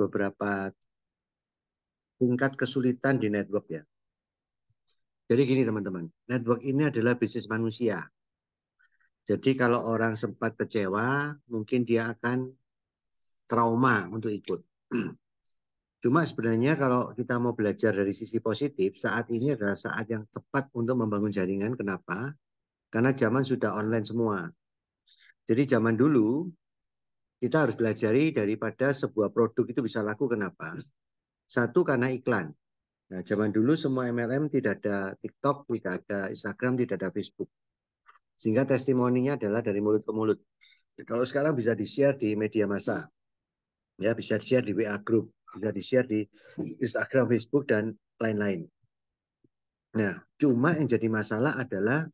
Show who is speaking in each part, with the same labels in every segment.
Speaker 1: beberapa tingkat kesulitan di network ya. Jadi gini teman-teman, network ini adalah bisnis manusia. Jadi kalau orang sempat kecewa, mungkin dia akan trauma untuk ikut. Cuma sebenarnya kalau kita mau belajar dari sisi positif, saat ini adalah saat yang tepat untuk membangun jaringan. Kenapa? Karena zaman sudah online semua. Jadi zaman dulu kita harus belajari daripada sebuah produk itu bisa laku. Kenapa? Satu, karena iklan. Nah, zaman dulu semua MLM tidak ada TikTok, tidak ada Instagram, tidak ada Facebook. Sehingga testimoninya adalah dari mulut ke mulut. Kalau sekarang bisa di-share di media massa, ya bisa di-share di WA Group, bisa di-share di Instagram, Facebook, dan lain-lain. Nah, cuma yang jadi masalah adalah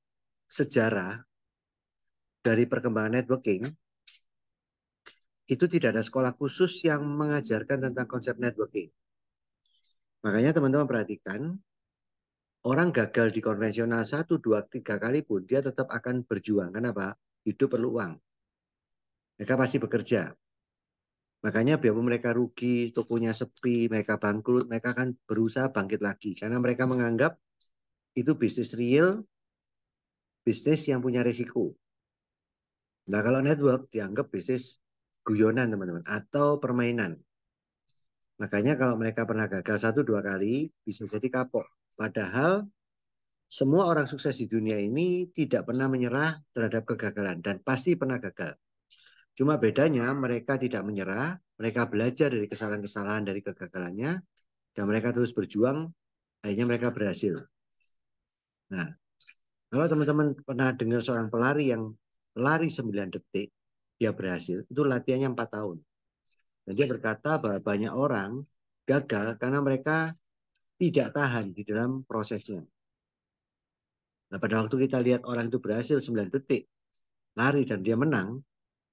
Speaker 1: sejarah dari perkembangan networking, itu tidak ada sekolah khusus yang mengajarkan tentang konsep networking. Makanya teman-teman perhatikan, orang gagal di konvensional 1, 2, 3 kali pun, dia tetap akan berjuang. Kenapa? Hidup perlu uang. Mereka pasti bekerja. Makanya biarpun mereka rugi, tokonya sepi, mereka bangkrut, mereka akan berusaha bangkit lagi. Karena mereka menganggap itu bisnis real, bisnis yang punya risiko. Nah kalau network dianggap bisnis guyonan teman-teman, atau permainan. Makanya kalau mereka pernah gagal 1, 2 kali, bisa jadi kapok. Padahal semua orang sukses di dunia ini tidak pernah menyerah terhadap kegagalan. Dan pasti pernah gagal. Cuma bedanya mereka tidak menyerah, mereka belajar dari kesalahan-kesalahan dari kegagalannya, dan mereka terus berjuang, akhirnya mereka berhasil. Nah, kalau teman-teman pernah dengar seorang pelari yang lari 9 detik, dia berhasil, itu latihannya 4 tahun. Dan dia berkata bahwa banyak orang gagal karena mereka tidak tahan di dalam prosesnya. Nah, pada waktu kita lihat orang itu berhasil 9 detik, lari dan dia menang,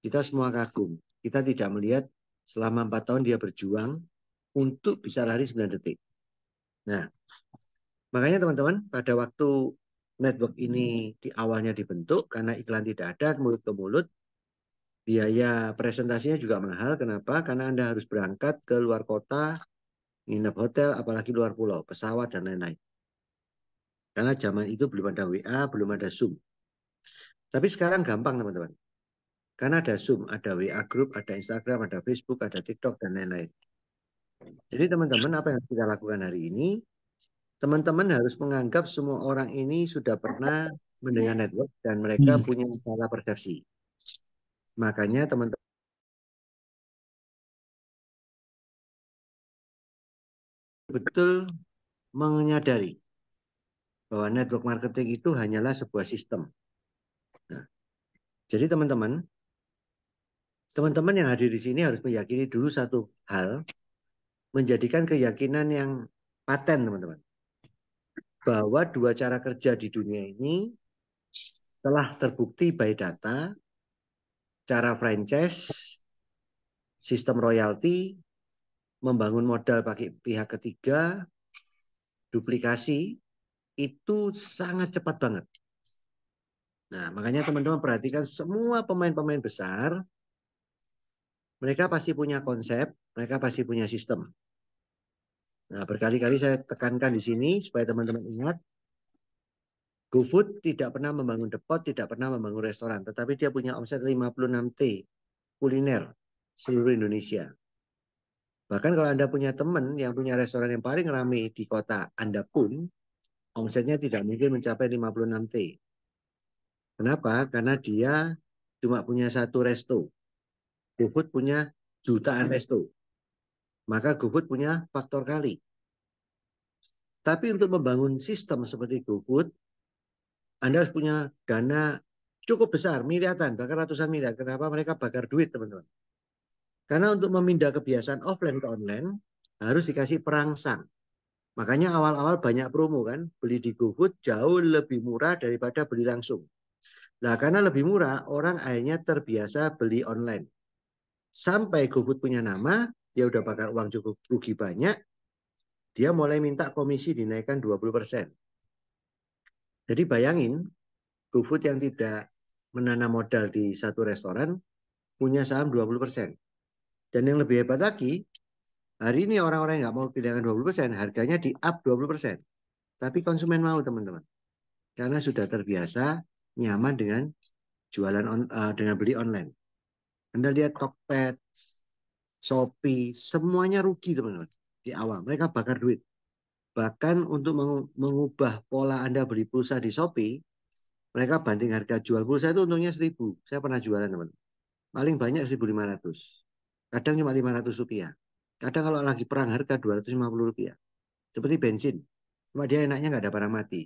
Speaker 1: kita semua kagum. Kita tidak melihat selama 4 tahun dia berjuang untuk bisa lari 9 detik. Nah, makanya teman-teman, pada waktu network ini di awalnya dibentuk, karena iklan tidak ada, mulut ke mulut, biaya presentasinya juga mahal. Kenapa? Karena Anda harus berangkat ke luar kota, nginep hotel, apalagi luar pulau, pesawat, dan lain-lain. Karena zaman itu belum ada WA, belum ada Zoom. Tapi sekarang gampang teman-teman. Karena ada Zoom, ada WA Group, ada Instagram, ada Facebook, ada TikTok, dan lain-lain. Jadi teman-teman, apa yang kita lakukan hari ini, teman-teman harus menganggap semua orang ini sudah pernah mendengar network dan mereka punya salah persepsi. Makanya teman-teman betul menyadari bahwa network marketing itu hanyalah sebuah sistem. Nah, jadi teman-teman yang hadir di sini harus meyakini dulu satu hal, menjadikan keyakinan yang paten teman-teman. Bahwa dua cara kerja di dunia ini telah terbukti by data, cara franchise, sistem royalti, membangun modal pakai pihak ketiga, duplikasi, itu sangat cepat banget. Nah, makanya teman-teman perhatikan semua pemain-pemain besar, mereka pasti punya konsep, mereka pasti punya sistem. Nah, berkali-kali saya tekankan di sini supaya teman-teman ingat, GoFood tidak pernah membangun depot, tidak pernah membangun restoran, tetapi dia punya omset 56T kuliner seluruh Indonesia. Bahkan kalau Anda punya teman yang punya restoran yang paling ramai di kota Anda pun, omsetnya tidak mungkin mencapai 56T. Kenapa? Karena dia cuma punya satu resto. GoFood punya jutaan resto. Maka GoFood punya faktor kali. Tapi untuk membangun sistem seperti GoFood, Anda harus punya dana cukup besar, miliaran, bahkan ratusan miliar. Kenapa? Mereka bakar duit, teman-teman. Karena untuk memindah kebiasaan offline ke online, harus dikasih perangsang. Makanya awal-awal banyak promo kan, beli di GoFood jauh lebih murah daripada beli langsung. Nah, karena lebih murah, orang akhirnya terbiasa beli online. Sampai GoFood punya nama, dia udah bakar uang cukup rugi banyak, dia mulai minta komisi dinaikkan 20%. Jadi bayangin, GoFood yang tidak menanam modal di satu restoran, punya saham 20%. Dan yang lebih hebat lagi, Hari ini orang-orang yang nggak mau kehilangan 20%, harganya di up 20%. Tapi konsumen mau, teman-teman. Karena sudah terbiasa nyaman dengan dengan beli online. Anda lihat Tokped, Shopee, semuanya rugi, teman-teman. Di awal mereka bakar duit. Bahkan untuk mengubah pola Anda beli pulsa di Shopee, mereka banding harga jual pulsa itu untungnya 1.000. Saya pernah jualan, teman. Paling banyak 1.500. Kadang cuma 500 rupiah. Kadang kalau lagi perang harga 250 rupiah. Seperti bensin. Cuma dia enaknya nggak ada barang mati.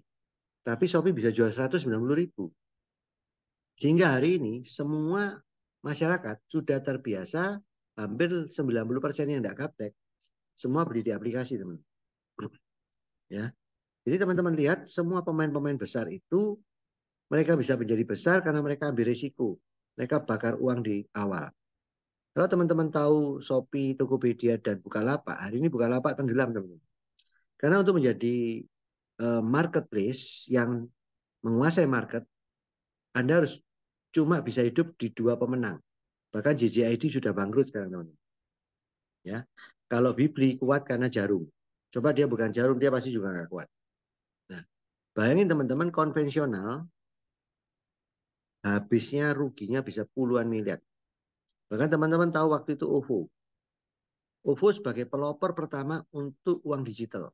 Speaker 1: Tapi Shopee bisa jual 190.000. Sehingga hari ini semua masyarakat sudah terbiasa, hampir 90% yang tidak gaptek. Semua beli di aplikasi, teman. Ya. Jadi teman-teman lihat semua pemain-pemain besar itu mereka bisa menjadi besar karena mereka ambil risiko. Mereka bakar uang di awal. Kalau teman-teman tahu Shopee, Tokopedia, dan Bukalapak, hari ini Bukalapak tenggelam, teman-teman. Karena untuk menjadi marketplace yang menguasai market, Anda harus cuma bisa hidup di dua pemenang. Bahkan JJID sudah bangkrut sekarang, teman-teman. Ya, kalau Bibli kuat karena jarum. Coba dia bukan jarum, dia pasti juga nggak kuat. Nah, bayangin teman-teman konvensional, habisnya ruginya bisa puluhan miliar. Bahkan teman-teman tahu waktu itu OVO. OVO sebagai pelopor pertama untuk uang digital.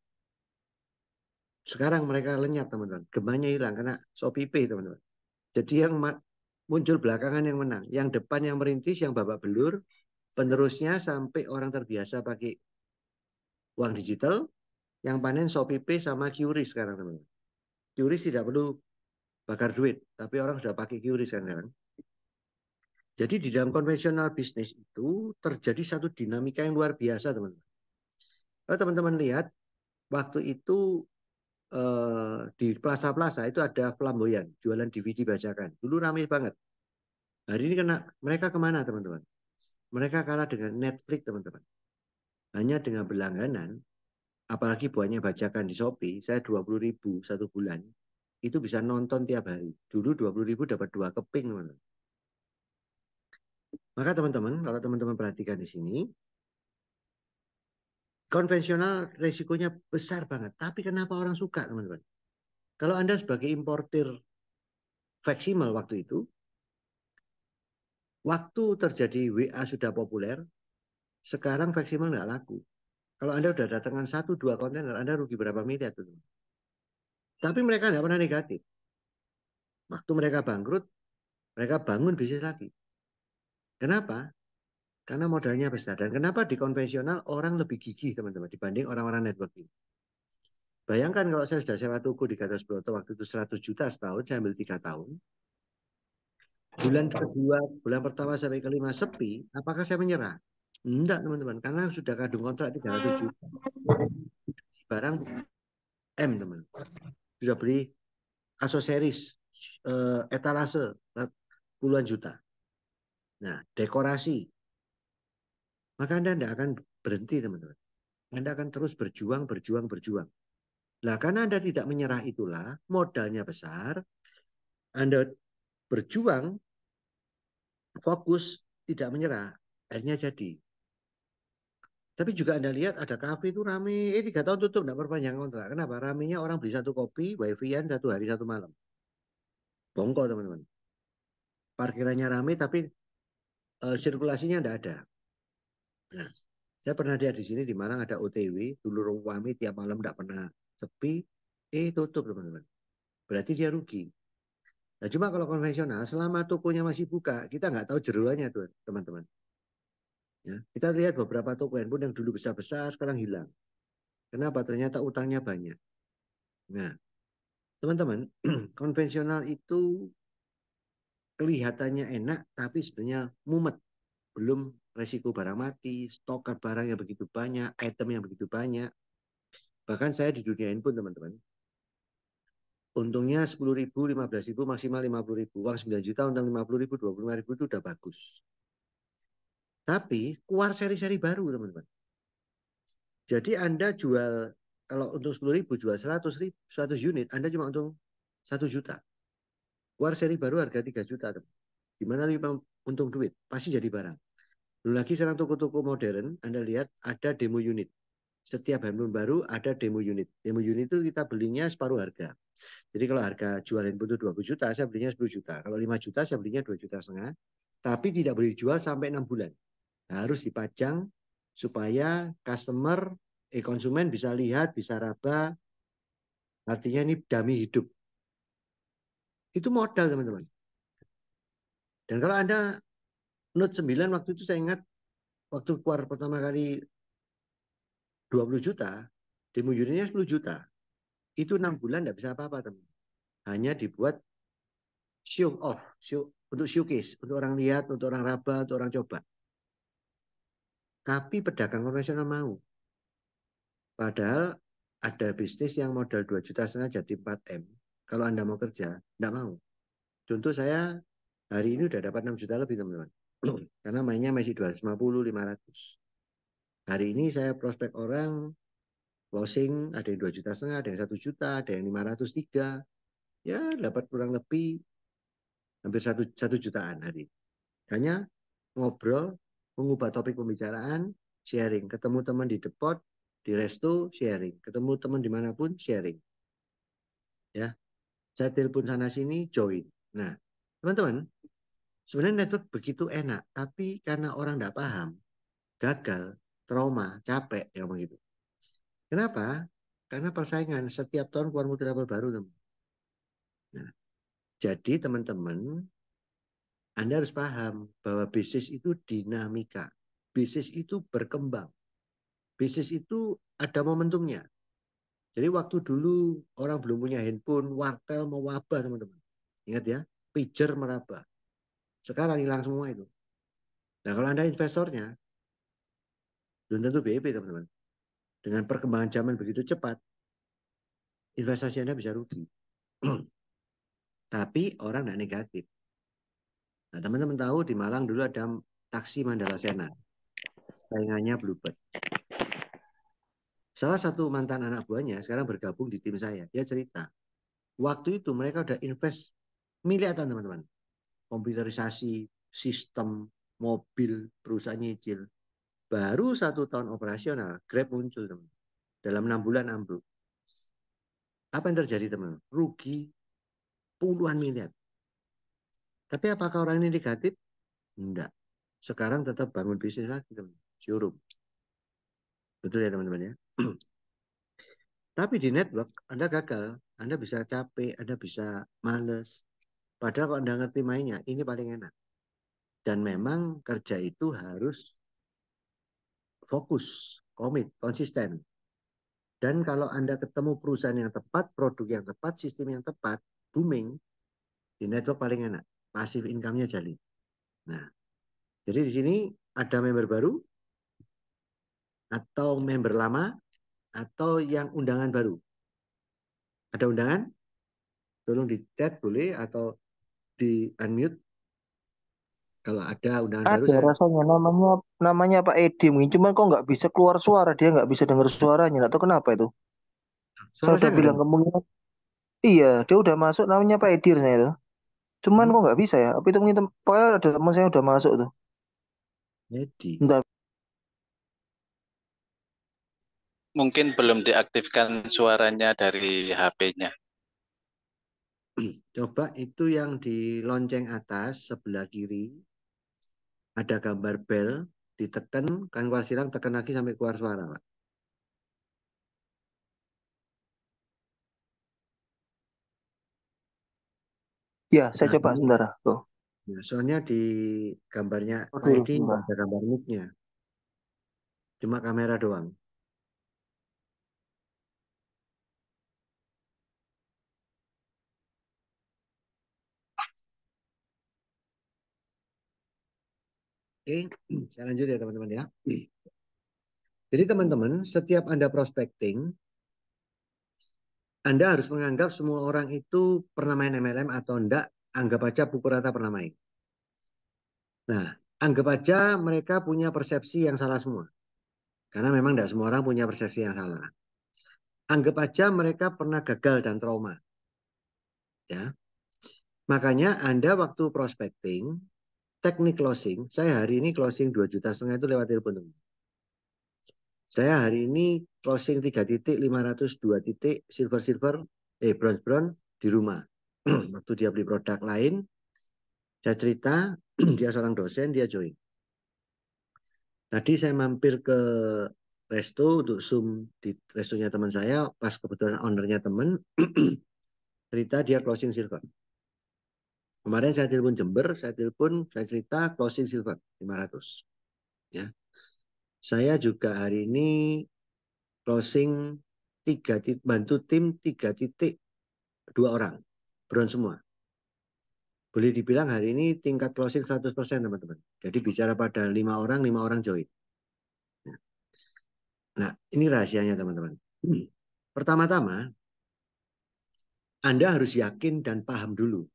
Speaker 1: Sekarang mereka lenyap, teman-teman. Gemanya hilang karena Shopee Pay, teman-teman. Jadi yang muncul belakangan yang menang. Yang depan yang merintis, yang babak belur, penerusnya sampai orang terbiasa pakai uang digital, yang panen Shopee Pay sama QRIS sekarang, teman-teman. QRIS tidak perlu bakar duit, tapi orang sudah pakai QRIS kan sekarang. Jadi di dalam konvensional bisnis itu terjadi satu dinamika yang luar biasa, teman-teman. Kalau teman-teman lihat, waktu itu di plaza-plaza itu ada flamboyan, jualan DVD bajakan. Dulu ramai banget. Hari ini mereka kemana, teman-teman? Mereka kalah dengan Netflix, teman-teman. Hanya dengan berlangganan, apalagi buahnya bajakan di Shopee, saya 20.000 satu bulan, itu bisa nonton tiap hari. Dulu 20.000 dapat 2 keping, teman-teman. Maka teman-teman, kalau teman-teman perhatikan di sini, konvensional resikonya besar banget. Tapi kenapa orang suka, teman-teman? Kalau Anda sebagai importir Veximal waktu itu, waktu terjadi WA sudah populer, sekarang Veximal nggak laku. Kalau Anda sudah datangkan 1-2 kontainer, Anda rugi berapa miliar, teman-teman. Tapi mereka nggak pernah negatif. Waktu mereka bangkrut, mereka bangun bisnis lagi. Kenapa? Karena modalnya besar. Dan kenapa di konvensional orang lebih gigih, teman-teman, dibanding orang-orang networking. Bayangkan kalau saya sudah sewa toko di Gatot Broto waktu itu 100 juta setahun, saya ambil 3 tahun. Bulan kedua, bulan pertama sampai kelima sepi, apakah saya menyerah? Enggak, teman-teman, karena sudah kadung kontrak 300 juta. Barang teman. Sudah beli aksesoris, etalase, puluhan juta. Nah, dekorasi. Maka Anda tidak akan berhenti, teman-teman. Anda akan terus berjuang, berjuang, berjuang. Nah, karena Anda tidak menyerah itulah, modalnya besar, Anda berjuang, fokus, tidak menyerah, akhirnya jadi. Tapi juga Anda lihat ada kafe itu rame, 3 tahun tutup, tidak perpanjang kontrak. Kenapa? Ramenya orang beli satu kopi, wifi-an 1 hari 1 malam. Bongkol, teman-teman. Parkirannya rame, tapi sirkulasinya tidak ada. Nah, saya pernah lihat di sini di Malang ada OTW, dulu rame tiap malam tidak pernah sepi, tutup, teman-teman. Berarti dia rugi. Nah, cuma kalau konvensional, selama tokonya masih buka, kita nggak tahu jeroannya, tuh, teman-teman. Ya, kita lihat beberapa toko handphone yang dulu besar-besar, sekarang hilang. Kenapa? Ternyata utangnya banyak. Nah, teman-teman, konvensional itu kelihatannya enak, tapi sebenarnya mumet. Belum resiko barang mati, stok barang yang begitu banyak, item yang begitu banyak. Bahkan saya di dunia handphone, teman-teman. Untungnya 10.000, 15.000, maksimal 50.000. Uang 9 juta, untung 50.000, 25.000 itu udah bagus. Tapi keluar seri-seri baru, teman-teman. Jadi Anda jual, kalau untuk 10.000 jual 100 unit, Anda cuma untung 1 juta. Keluar seri baru harga 3 juta. Teman. Gimana lebih untung duit? Pasti jadi barang. Belum lagi sekarang toko-toko modern, Anda lihat ada demo unit. Setiap handphone baru ada demo unit. Demo unit itu kita belinya separuh harga. Jadi kalau harga jual handphone itu 20 juta, saya belinya 10 juta. Kalau 5 juta, saya belinya 2,5 juta. Tapi tidak boleh dijual sampai 6 bulan. Harus dipajang supaya konsumen bisa lihat, bisa raba. Artinya ini dummy hidup. Itu modal, teman-teman. Dan kalau Anda Note 9 waktu itu saya ingat, waktu keluar pertama kali 20 juta, demo unitnya 10 juta. Itu 6 bulan tidak bisa apa-apa, teman. Hanya dibuat show off, untuk showcase, untuk orang lihat, untuk orang raba, untuk orang coba. Tapi pedagang konvensional mau. Padahal ada bisnis yang modal 2,5 juta jadi 4 M. Kalau Anda mau kerja, tidak mau. Contoh saya hari ini udah dapat 6 juta lebih, teman-teman. Karena mainnya masih 250, 500. Hari ini saya prospek orang closing, ada yang 2,5 juta, ada yang 1 juta, ada yang 503. Ya dapat kurang lebih hampir satu jutaan hari. Hanya ngobrol, mengubah topik pembicaraan, sharing. Ketemu teman di depot, di resto, sharing. Ketemu teman dimanapun, sharing. Ya, saya telepon sana sini, join. Nah, teman-teman, sebenarnya network begitu enak, tapi karena orang tidak paham, gagal, trauma, capek, ya begitu. Kenapa? Karena persaingan setiap tahun keluar multi-level baru, teman. Nah, jadi teman-teman, Anda harus paham bahwa bisnis itu dinamika. Bisnis itu berkembang. Bisnis itu ada momentumnya. Jadi waktu dulu orang belum punya handphone, wartel mewabah, teman-teman. Ingat ya, pager meraba. Sekarang hilang semua itu. Nah, kalau Anda investornya, belum tentu BEP, teman-teman. Dengan perkembangan zaman begitu cepat, investasi Anda bisa rugi. Tapi orang tidak negatif. Nah, teman-teman tahu di Malang dulu ada taksi Mandala Sena. Saingannya Bluebird. Salah satu mantan anak buahnya sekarang bergabung di tim saya. Dia cerita, waktu itu mereka udah invest miliaran, teman-teman. Komputerisasi, sistem, mobil, perusahaan nyicil. Baru 1 tahun operasional, Grab muncul, teman. Dalam 6 bulan ambruk. Apa yang terjadi, teman? Rugi puluhan miliar. Tapi apakah orang ini negatif? Enggak. Sekarang tetap bangun bisnis lagi, teman. Showroom. Betul ya, teman-teman ya? Tapi di network, Anda gagal. Anda bisa capek, Anda bisa males. Padahal kalau Anda ngerti mainnya, ini paling enak. Dan memang kerja itu harus fokus, komit, konsisten. Dan kalau Anda ketemu perusahaan yang tepat, produk yang tepat, sistem yang tepat, booming, di network paling enak. Passive income-nya jalin. Nah, jadi di sini ada member baru, atau member lama, atau yang undangan baru. Ada undangan? Tolong di chat boleh, atau di unmute. Kalau ada undangan baru,
Speaker 2: Ada
Speaker 1: saya
Speaker 2: rasanya namanya namanya Pak Edi mungkin cuman kok nggak bisa keluar suara dia nggak bisa dengar suaranya nggak tahu kenapa itu. Saya
Speaker 1: suara
Speaker 2: udah
Speaker 1: saya nggak
Speaker 2: bilang
Speaker 1: dengar.
Speaker 2: kemungkinan iya dia udah masuk namanya Pak Edi rasanya itu. Cuman
Speaker 1: Hmm?
Speaker 2: kok nggak bisa ya? Apa itu mungkin pokoknya ada teman saya udah masuk tuh.
Speaker 1: Jadi,
Speaker 2: Bentar.
Speaker 3: Mungkin belum diaktifkan suaranya dari HP-nya.
Speaker 1: coba itu yang di lonceng atas sebelah kiri ada gambar bel, ditekan, kan keluar silang, tekan lagi sampai keluar suara, Pak.
Speaker 2: Ya saya
Speaker 1: Nah,
Speaker 2: coba sebentar. Tuh.
Speaker 1: soalnya di gambarnya
Speaker 2: Oh,
Speaker 1: Pak
Speaker 2: dulu
Speaker 1: Edi nggak
Speaker 2: sebentar.
Speaker 1: ada gambar mic-nya, cuma kamera doang. Oke, saya lanjut ya, teman-teman ya. Jadi teman-teman, setiap Anda prospecting, Anda harus menganggap semua orang itu pernah main MLM atau enggak, anggap aja pukul rata pernah main. Nah, anggap aja mereka punya persepsi yang salah semua. Karena memang tidak semua orang punya persepsi yang salah. Anggap aja mereka pernah gagal dan trauma. Ya. Makanya Anda waktu prospecting, teknik closing, saya hari ini closing 2,5 juta itu lewat telepon. Saya hari ini closing 3 titik, 502 titik, bronze di rumah. Waktu dia beli produk lain, saya cerita, dia seorang dosen, dia join. Tadi saya mampir ke resto untuk Zoom di restonya teman saya, pas kebetulan ownernya teman, cerita dia closing silver. Kemarin saya telepon Jember, saya cerita closing silver 500. Ya. Saya juga hari ini closing bantu tim 3 titik 2 orang. Bronze semua. Boleh dibilang hari ini tingkat closing 100% teman-teman. Jadi bicara pada 5 orang join. Nah, ini rahasianya teman-teman. Pertama-tama, Anda harus yakin dan paham dulu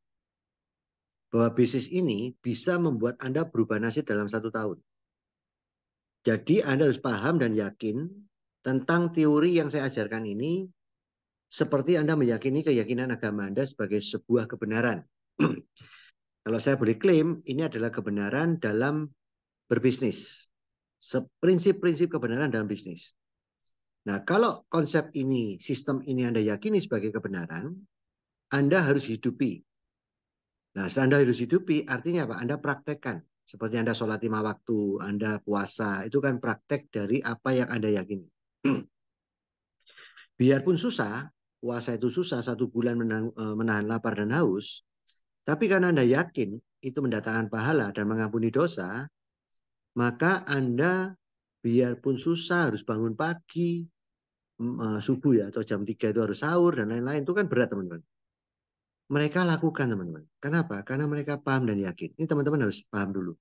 Speaker 1: bahwa bisnis ini bisa membuat Anda berubah nasib dalam 1 tahun. Jadi Anda harus paham dan yakin tentang teori yang saya ajarkan ini seperti Anda meyakini keyakinan agama Anda sebagai sebuah kebenaran. Kalau saya boleh klaim, ini adalah kebenaran dalam berbisnis. Prinsip-prinsip kebenaran dalam bisnis. Nah, kalau konsep ini, sistem ini Anda yakini sebagai kebenaran, Anda harus hidupi. Nah, Anda harus hidupi artinya apa? Anda praktekkan. Seperti Anda sholat 5 waktu, Anda puasa, itu kan praktek dari apa yang Anda yakini. Biarpun susah, puasa itu susah, 1 bulan menahan lapar dan haus, tapi karena Anda yakin itu mendatangkan pahala dan mengampuni dosa, maka Anda biarpun susah harus bangun pagi, subuh ya, atau jam 3 itu harus sahur dan lain-lain, itu kan berat teman-teman. Mereka lakukan teman-teman. Kenapa? Karena mereka paham dan yakin. Ini teman-teman harus paham dulu.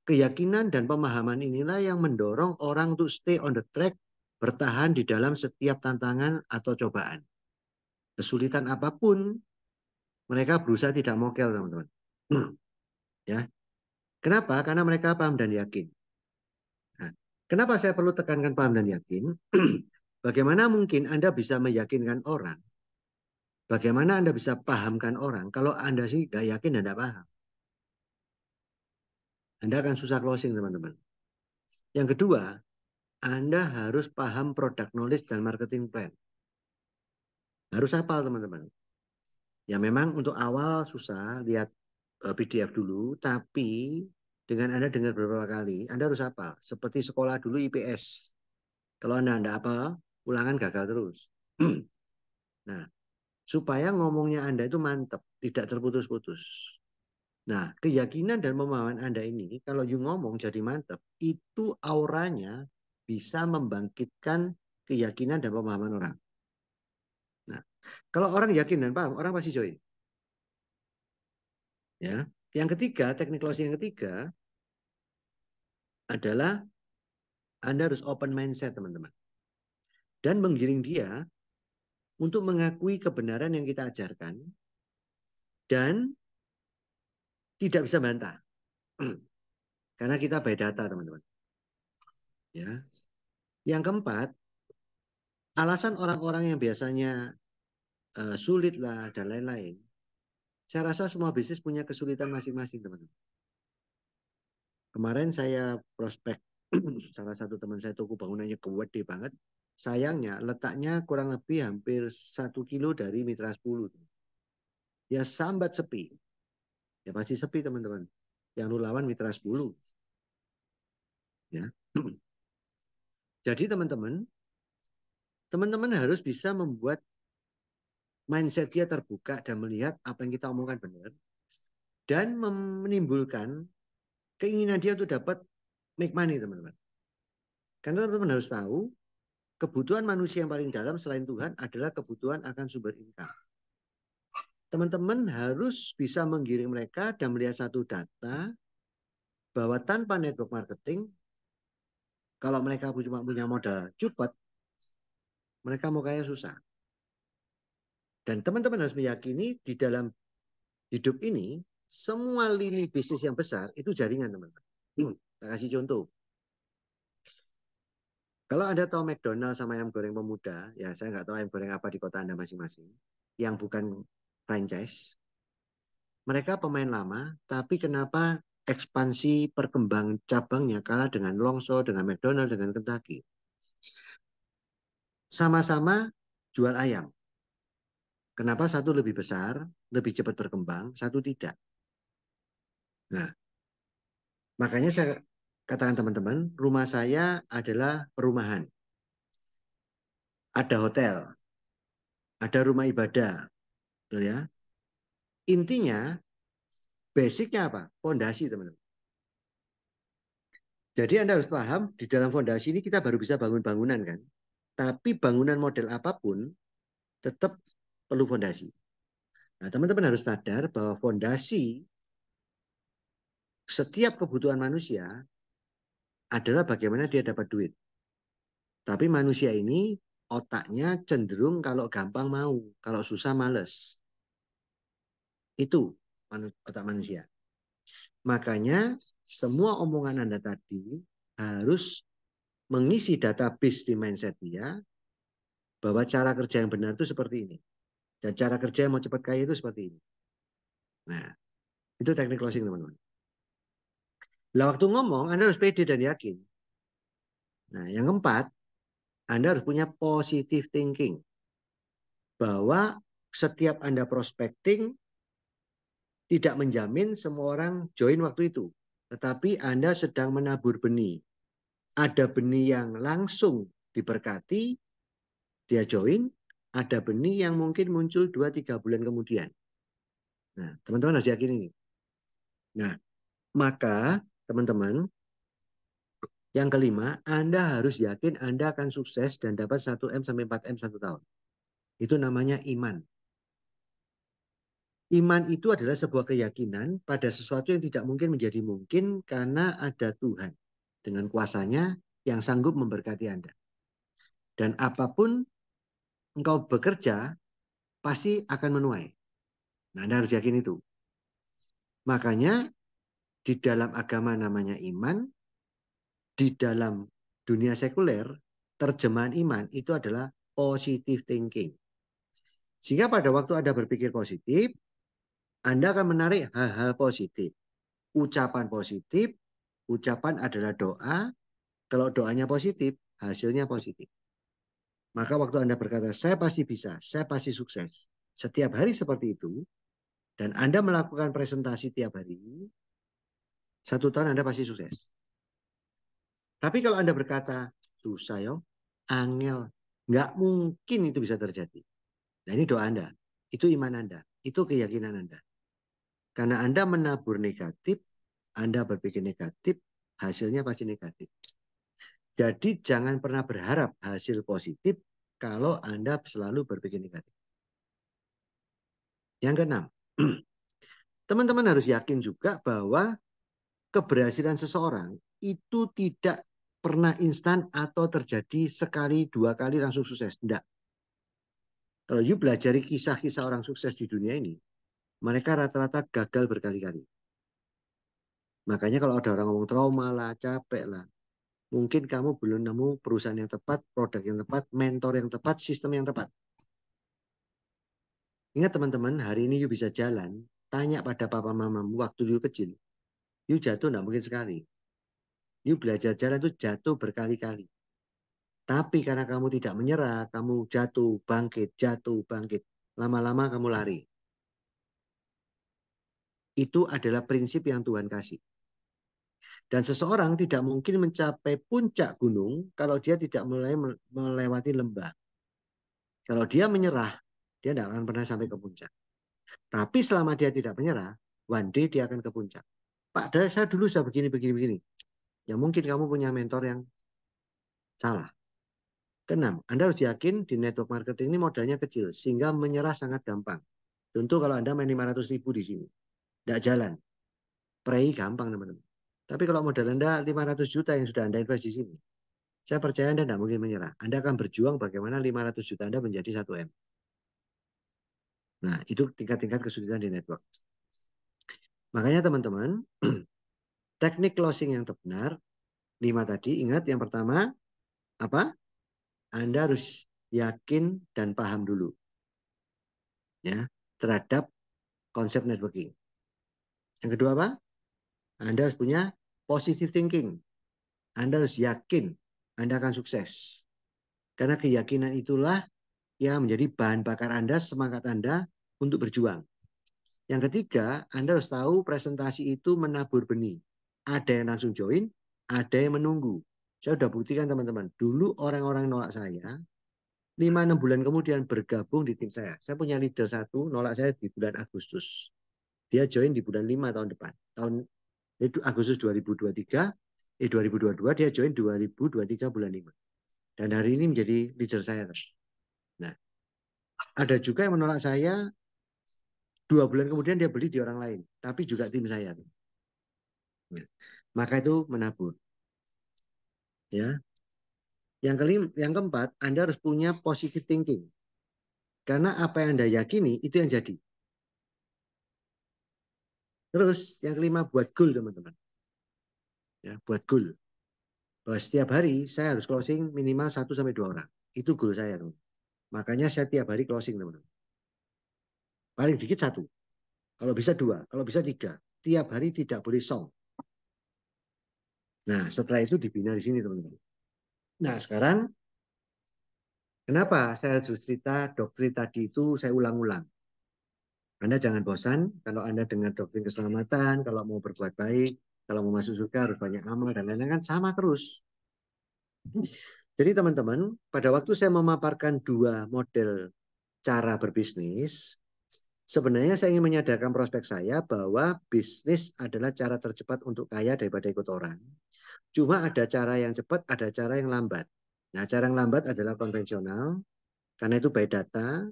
Speaker 1: Keyakinan dan pemahaman inilah yang mendorong orang untuk stay on the track, bertahan di dalam setiap tantangan atau cobaan. Kesulitan apapun, mereka berusaha tidak mokel teman-teman. Ya. Kenapa? Karena mereka paham dan yakin. Nah, kenapa saya perlu tekankan paham dan yakin? Bagaimana mungkin Anda bisa meyakinkan orang? Bagaimana Anda bisa pahamkan orang kalau Anda sih nggak yakin dan nggak paham? Anda akan susah closing, teman-teman. Yang kedua, Anda harus paham product knowledge dan marketing plan. Harus hafal, teman-teman. Ya memang untuk awal susah, lihat PDF dulu, tapi dengan Anda dengar beberapa kali, Anda harus hafal. Seperti sekolah dulu IPS. Kalau Anda tidak apa, ulangan gagal terus. Nah, supaya ngomongnya Anda itu mantap, tidak terputus-putus. Nah, keyakinan dan pemahaman Anda ini, kalau you ngomong jadi mantap, itu auranya bisa membangkitkan keyakinan dan pemahaman orang. Nah, kalau orang yakin dan paham, orang pasti join. Ya, yang ketiga, teknik closing yang ketiga adalah Anda harus open mindset, teman-teman, dan menggiring dia untuk mengakui kebenaran yang kita ajarkan dan tidak bisa bantah, karena kita by data, teman-teman. Ya, yang keempat, alasan orang-orang yang biasanya sulit lah dan lain-lain. Saya rasa semua bisnis punya kesulitan masing-masing, teman-teman. Kemarin saya prospek salah satu teman saya, toko bangunannya gede banget. Sayangnya letaknya kurang lebih hampir 1 kilo dari Mitra 10. Ya sambat sepi. Ya pasti sepi, teman-teman. Yang lawan Mitra 10. Ya. Jadi teman-teman harus bisa membuat mindset dia terbuka dan melihat apa yang kita omongkan benar. Dan menimbulkan keinginan dia untuk dapat make money, teman-teman. Karena teman-teman harus tahu, kebutuhan manusia yang paling dalam selain Tuhan adalah kebutuhan akan sumber income. Teman-teman harus bisa menggiring mereka dan melihat satu data bahwa tanpa network marketing, kalau mereka cuma punya modal cepat, mereka mau kaya susah. Dan teman-teman harus meyakini di dalam hidup ini, semua lini bisnis yang besar itu jaringan, teman-teman. Saya kasih contoh. Kalau Anda tahu McDonald sama ayam goreng pemuda, ya saya nggak tahu ayam goreng apa di kota Anda masing-masing, yang bukan franchise. Mereka pemain lama, tapi kenapa ekspansi perkembang cabangnya kalah dengan Longso, dengan McDonald, dengan Kentucky. Sama-sama jual ayam. Kenapa satu lebih besar, lebih cepat berkembang, satu tidak? Nah, makanya saya katakan teman-teman, rumah saya adalah perumahan. Ada hotel, ada rumah ibadah, betul ya. Intinya, basicnya apa? Fondasi, teman-teman. Jadi Anda harus paham, di dalam fondasi ini kita baru bisa bangun bangunan kan. Tapi bangunan model apapun tetap perlu fondasi. Nah, teman-teman harus sadar bahwa fondasi setiap kebutuhan manusia adalah bagaimana dia dapat duit. Tapi manusia ini otaknya cenderung kalau gampang mau, kalau susah males. Itu otak manusia. Makanya semua omongan Anda tadi harus mengisi database di mindset dia bahwa cara kerja yang benar itu seperti ini. Dan cara kerja yang mau cepat kaya itu seperti ini. Nah, itu teknik closing teman-teman. Nah, waktu ngomong Anda harus pede dan yakin. Nah, yang keempat, Anda harus punya positive thinking. Bahwa setiap Anda prospecting tidak menjamin semua orang join waktu itu. Tetapi Anda sedang menabur benih. Ada benih yang langsung diberkati, dia join. Ada benih yang mungkin muncul 2-3 bulan kemudian. Nah, teman-teman harus yakin ini. Nah, maka teman-teman, yang kelima, Anda harus yakin Anda akan sukses dan dapat 1M sampai 4M 1 tahun. Itu namanya iman. Iman itu adalah sebuah keyakinan pada sesuatu yang tidak mungkin menjadi mungkin karena ada Tuhan dengan kuasanya yang sanggup memberkati Anda. Dan apapun engkau bekerja, pasti akan menuai. Nah, Anda harus yakin itu. Makanya di dalam agama namanya iman, di dalam dunia sekuler, terjemahan iman itu adalah positive thinking. Sehingga pada waktu Anda berpikir positif, Anda akan menarik hal-hal positif. Ucapan positif, ucapan adalah doa. Kalau doanya positif, hasilnya positif. Maka waktu Anda berkata, saya pasti bisa, saya pasti sukses. Setiap hari seperti itu, dan Anda melakukan presentasi tiap hari, 1 tahun Anda pasti sukses. Tapi kalau Anda berkata, susah yo, angel, nggak mungkin itu bisa terjadi. Nah ini doa Anda, itu iman Anda, itu keyakinan Anda. Karena Anda menabur negatif, Anda berpikir negatif, hasilnya pasti negatif. Jadi jangan pernah berharap hasil positif kalau Anda selalu berpikir negatif. Yang keenam, teman-teman harus yakin juga bahwa keberhasilan seseorang itu tidak pernah instan atau terjadi sekali, 2 kali langsung sukses. Tidak. Kalau you belajari kisah-kisah orang sukses di dunia ini, mereka rata-rata gagal berkali-kali. Makanya kalau ada orang ngomong trauma lah, capek lah, mungkin kamu belum nemu perusahaan yang tepat, produk yang tepat, mentor yang tepat, sistem yang tepat. Ingat teman-teman, hari ini you bisa jalan, tanya pada papa mamamu waktu you kecil, you jatuh tidak mungkin sekali. You belajar jalan itu jatuh berkali-kali. Tapi karena kamu tidak menyerah, kamu jatuh, bangkit. Lama-lama kamu lari. Itu adalah prinsip yang Tuhan kasih. Dan seseorang tidak mungkin mencapai puncak gunung kalau dia tidak mulai melewati lembah. Kalau dia menyerah, dia tidak akan pernah sampai ke puncak. Tapi selama dia tidak menyerah, one day dia akan ke puncak. Pak, saya dulu sudah begini. Ya mungkin kamu punya mentor yang salah. Keenam, Anda harus yakin di network marketing ini modalnya kecil, sehingga menyerah sangat gampang. Tentu kalau Anda main 500.000 di sini, tidak jalan. Prei gampang teman-teman. Tapi kalau modal Anda 500 juta yang sudah Anda invest di sini, saya percaya Anda tidak mungkin menyerah. Anda akan berjuang bagaimana 500 juta Anda menjadi 1M. Nah, itu tingkat-tingkat kesulitan di network. Makanya teman-teman, teknik closing yang benar, 5 tadi, ingat yang pertama, apa? Anda harus yakin dan paham dulu ya terhadap konsep networking. Yang kedua apa? Anda harus punya positive thinking. Anda harus yakin Anda akan sukses. Karena keyakinan itulah yang menjadi bahan bakar Anda, semangat Anda untuk berjuang. Yang ketiga, Anda harus tahu presentasi itu menabur benih. Ada yang langsung join, ada yang menunggu. Saya sudah buktikan teman-teman. Dulu orang-orang nolak saya, 5-6 bulan kemudian bergabung di tim saya. Saya punya leader satu, nolak saya di bulan Agustus. Dia join di bulan 5 tahun depan. Itu Agustus 2023, 2022, dia join 2023 bulan 5. Dan hari ini menjadi leader saya. Nah, ada juga yang menolak saya 2 bulan kemudian dia beli di orang lain, tapi juga tim saya. Nah, maka itu menabur. Ya. Yang keempat, Anda harus punya positive thinking. Karena apa yang Anda yakini itu yang jadi. Terus yang kelima, buat goal teman-teman. Ya, buat goal. Bahwa setiap hari saya harus closing minimal 1-2 orang. Itu goal saya, teman. Makanya saya tiap hari closing, teman-teman. Paling dikit 1. Kalau bisa 2, kalau bisa 3. Tiap hari tidak boleh song. Nah, setelah itu dibina di sini, teman-teman. Nah, sekarang kenapa saya harus cerita doktrin tadi itu saya ulang-ulang. Anda jangan bosan kalau Anda dengar doktrin keselamatan, kalau mau berbuat baik, kalau mau masuk surga harus banyak amal dan lain-lain kan sama terus. Jadi teman-teman, pada waktu saya memaparkan 2 model cara berbisnis, sebenarnya saya ingin menyadarkan prospek saya bahwa bisnis adalah cara tercepat untuk kaya daripada ikut orang. Cuma ada cara yang cepat, ada cara yang lambat. Nah, cara yang lambat adalah konvensional, karena itu by data.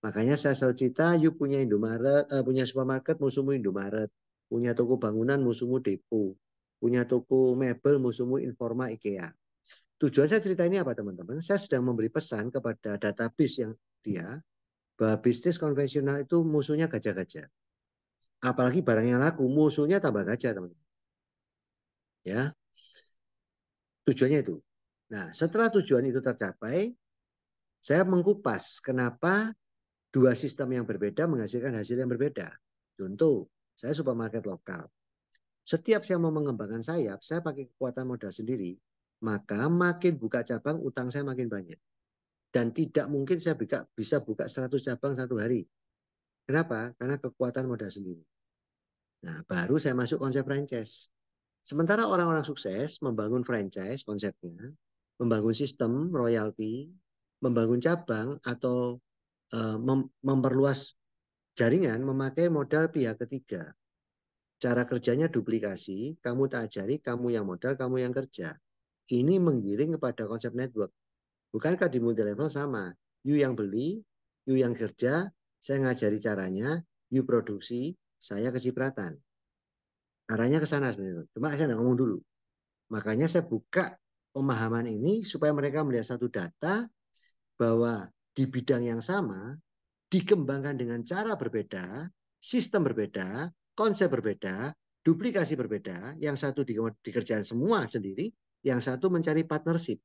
Speaker 1: Makanya saya selalu cerita, you punya Indomaret, punya supermarket, musuhmu Indomaret. Punya toko bangunan, musuhmu Depo. Punya toko mebel, musuhmu Informa, IKEA. Tujuan saya cerita ini apa teman-teman? Saya sedang memberi pesan kepada database yang dia, bahwa bisnis konvensional itu musuhnya gajah-gajah. Apalagi barang yang laku, musuhnya tambah gajah teman-teman. Ya, tujuannya itu. Nah, setelah tujuan itu tercapai, saya mengkupas kenapa 2 sistem yang berbeda menghasilkan hasil yang berbeda. Contoh, saya supermarket lokal. Setiap saya mau mengembangkan sayap, saya pakai kekuatan modal sendiri, maka makin buka cabang, utang saya makin banyak. Dan tidak mungkin saya bisa buka 100 cabang satu hari. Kenapa? Karena kekuatan modal sendiri. Nah, baru saya masuk konsep franchise. Sementara orang-orang sukses membangun franchise konsepnya, membangun sistem royalti, membangun cabang atau memperluas jaringan memakai modal pihak ketiga. Cara kerjanya duplikasi, kamu tak ajari, kamu yang modal, kamu yang kerja. Ini menggiring kepada konsep network. Bukankah di multi level sama? You yang beli, you yang kerja, saya ngajari caranya, you produksi, saya kecipratan. Arahnya ke sana sebenarnya. Cuma saya nggak ngomong dulu. Makanya saya buka pemahaman ini supaya mereka melihat satu data bahwa di bidang yang sama dikembangkan dengan cara berbeda, sistem berbeda, konsep berbeda, duplikasi berbeda. Yang satu dikerjakan semua sendiri, yang satu mencari partnership.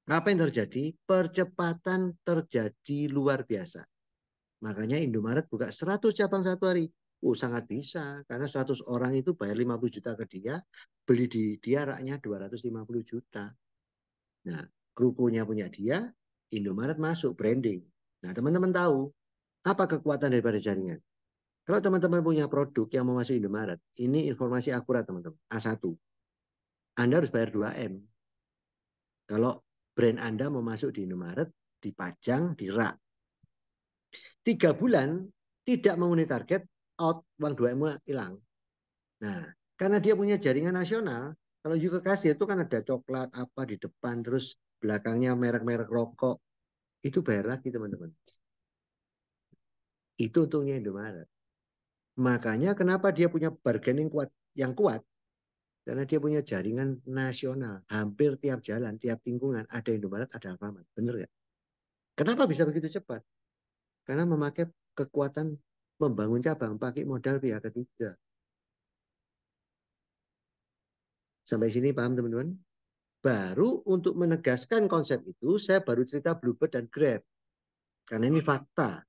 Speaker 1: Apa yang terjadi? Percepatan terjadi luar biasa. Makanya Indomaret buka 100 cabang satu hari. Sangat bisa. Karena 100 orang itu bayar 50 juta ke dia, beli di dia raknya 250 juta. Nah, krupunya punya dia, Indomaret masuk branding. Nah, teman-teman tahu apa kekuatan daripada jaringan? Kalau teman-teman punya produk yang mau masuk Indomaret, ini informasi akurat teman-teman. A1, Anda harus bayar 2M. Kalau brand Anda mau masuk di Indomaret, dipajang, di rak. 3 bulan tidak memenuhi target, out, uang 2M hilang. Nah, karena dia punya jaringan nasional, kalau juga kasir itu kan ada coklat apa di depan, terus belakangnya merek-merek rokok, itu bayar lagi teman-teman. Itu untungnya Indomaret. Makanya kenapa dia punya bargaining yang kuat, karena dia punya jaringan nasional. Hampir tiap jalan, tiap tikungan ada Indomaret, ada Alfamart. Bener nggak? Kenapa bisa begitu cepat? Karena memakai kekuatan membangun cabang, pakai modal pihak ketiga. Sampai sini paham teman-teman? Baru untuk menegaskan konsep itu, saya baru cerita Bluebird dan Grab. Karena ini fakta.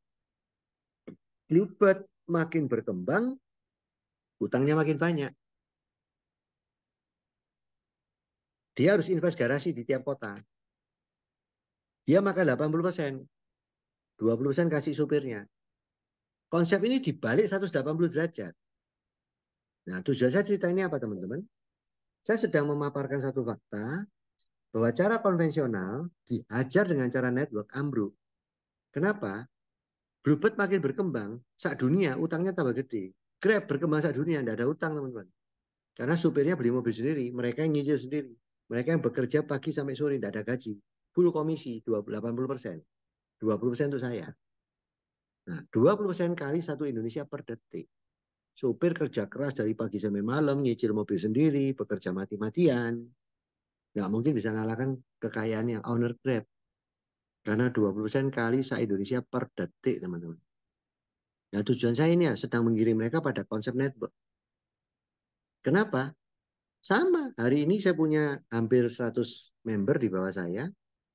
Speaker 1: Bluebird makin berkembang, utangnya makin banyak. Dia harus invest garasi di tiap kota. Dia makan 80%, 20% kasih supirnya. Konsep ini dibalik 180 derajat. Nah, tujuan saya cerita ini apa teman-teman? Saya sedang memaparkan satu fakta bahwa cara konvensional dihajar dengan cara network ambruk. Kenapa? Bluebird makin berkembang, sak dunia utangnya tambah gede. Grab berkembang sak dunia, tidak ada utang teman-teman. Karena supirnya beli mobil sendiri, mereka yang nyicil sendiri. Mereka yang bekerja pagi sampai sore, tidak ada gaji. Full komisi, 80%. 20% untuk saya. Nah, 20% kali satu Indonesia per detik. Supir kerja keras dari pagi sampai malam, nyicil mobil sendiri, bekerja mati-matian. Nggak mungkin bisa ngalahkan kekayaan yang owner Grab. Karena 20% kali se-Indonesia per detik, teman-teman. Nah, tujuan saya ini ya, sedang mengirim mereka pada konsep network. Kenapa? Sama, hari ini saya punya hampir 100 member di bawah saya.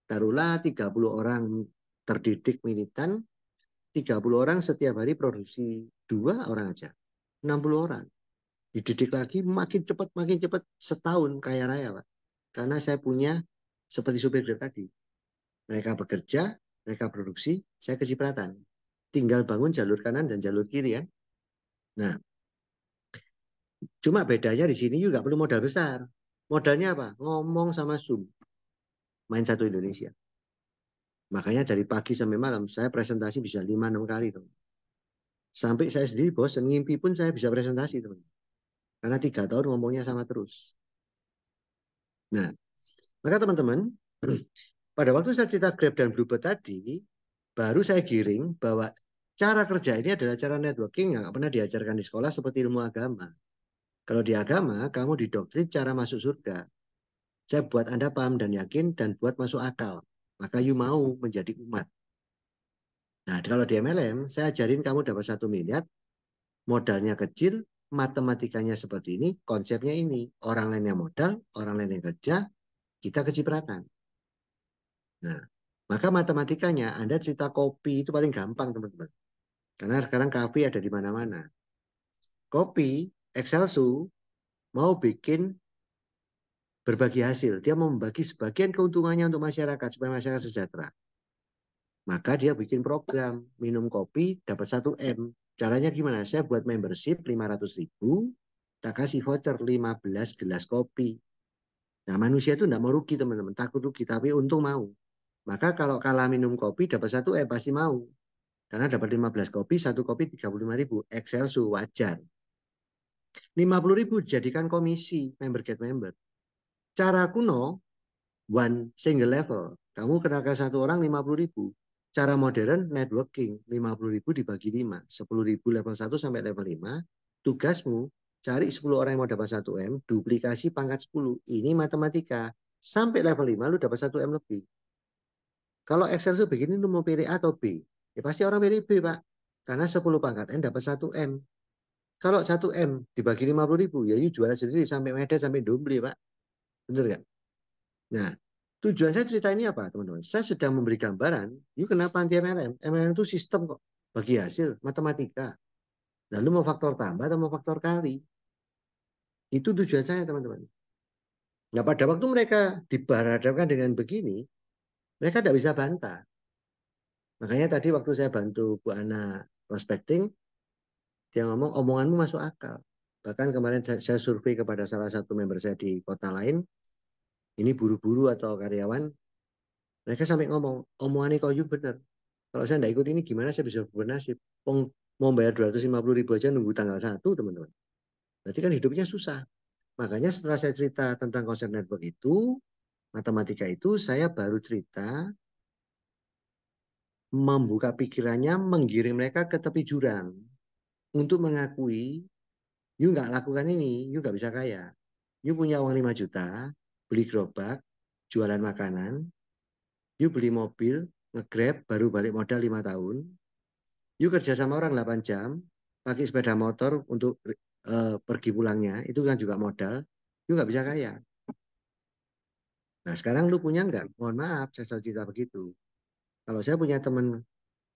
Speaker 1: Taruhlah 30 orang terdidik militan, 30 orang setiap hari produksi 2 orang aja. 60 orang. Dididik lagi makin cepat setahun kaya raya, Pak. Karena saya punya seperti supir Grab tadi. Mereka bekerja, mereka produksi, saya kecipratan. Tinggal bangun jalur kanan dan jalur kiri ya. Nah, cuma bedanya di sini juga perlu modal besar. Modalnya apa? Ngomong sama Zoom. Main satu Indonesia. Makanya dari pagi sampai malam saya presentasi bisa 5-6 kali, teman. Sampai saya sendiri bosan, ngimpi pun saya bisa presentasi, teman. Karena 3 tahun ngomongnya sama terus. Nah, maka teman-teman, pada waktu saya cerita Grab dan Bluebird tadi, baru saya giring bahwa cara kerja ini adalah cara networking yang nggak pernah diajarkan di sekolah seperti ilmu agama. Kalau di agama, kamu didoktrin cara masuk surga. Saya buat Anda paham dan yakin dan buat masuk akal. Maka you mau menjadi umat. Nah, kalau di MLM, saya ajarin kamu dapat 1 miliar, modalnya kecil, matematikanya seperti ini, konsepnya ini. Orang lain yang modal, orang lain yang kerja, kita kecipratan. Nah, maka matematikanya Anda cerita kopi itu paling gampang, teman-teman. Karena sekarang kafe ada di mana-mana. Kopi, Excelsu, mau bikin berbagi hasil. Dia mau membagi sebagian keuntungannya untuk masyarakat, supaya masyarakat sejahtera. Maka dia bikin program, minum kopi dapat 1 M. Caranya gimana? Saya buat membership 500.000, tak kasih voucher 15 gelas kopi. Nah, manusia itu tidak mau rugi, teman-teman. Takut rugi, tapi untung mau. Maka kalau kalah minum kopi dapat 1 M, pasti mau. Karena dapat 15 kopi, 1 kopi 35.000. Excelsu, wajar. 50.000 dijadikan komisi, member get member. Cara kuno, one single level. Kamu kenalkan 1 orang 50.000. Cara modern, networking. 50.000 dibagi 5. 10.000 level 1 sampai level 5. Tugasmu, cari 10 orang yang mau dapat 1 M, duplikasi pangkat 10. Ini matematika. Sampai level 5, lu dapat 1 M lebih. Kalau Excel itu begini, lu mau pilih A atau B? Ya pasti orang pilih B, Pak. Karena 10 pangkat N dapat 1 M. Kalau 1 M dibagi 50.000, ya you jual sendiri sampai Medan, sampai Domble, Pak. Bener nggak? Nah, tujuan saya cerita ini apa, teman-teman? Saya sedang memberi gambaran, you kenapa anti MLM? MLM itu sistem kok, bagi hasil, matematika. Lalu mau faktor tambah atau mau faktor kali? Itu tujuan saya, teman-teman. Nah, pada waktu mereka diberhadapkan dengan begini, mereka tidak bisa bantah. Makanya tadi waktu saya bantu Bu Ana prospecting, dia ngomong, omonganmu masuk akal. Bahkan kemarin saya survei kepada salah satu member saya di kota lain, ini buru-buru atau karyawan, mereka sampai ngomong, omongannya kau you bener. Kalau saya tidak ikut ini gimana saya bisa bernasib? Mau bayar 250.000 aja nunggu tanggal 1, teman-teman. Berarti kan hidupnya susah. Makanya setelah saya cerita tentang konsep network itu, matematika itu, saya baru cerita membuka pikirannya, menggiring mereka ke tepi jurang. Untuk mengakui, you nggak lakukan ini, you nggak bisa kaya. You punya uang 5 juta, beli gerobak, jualan makanan, you beli mobil, nge-grab, baru balik modal 5 tahun, you kerja sama orang 8 jam, pakai sepeda motor untuk pergi pulangnya, itu kan juga modal, you nggak bisa kaya. Nah sekarang lu punya nggak? Mohon maaf, saya cerita begitu. Kalau saya punya teman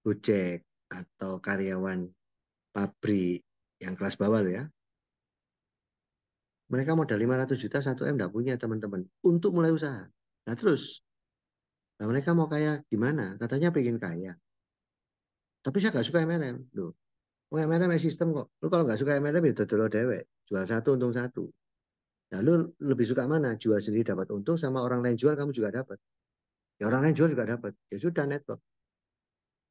Speaker 1: Gojek atau karyawan pabrik yang kelas bawah ya, Mereka modal 500 juta, 1 M nggak punya teman-teman. Untuk mulai usaha. Nah terus, nah mereka mau kaya gimana? Katanya pengen kaya. Tapi saya nggak suka MLM. Loh, oh, MLM sistem kok. Lu kalau nggak suka MLM ya dodol dewek. Jual satu, untung satu. Nah, lu lebih suka mana? Jual sendiri dapat untung sama orang lain jual kamu juga dapat. Ya orang lain jual juga dapat. Ya sudah network.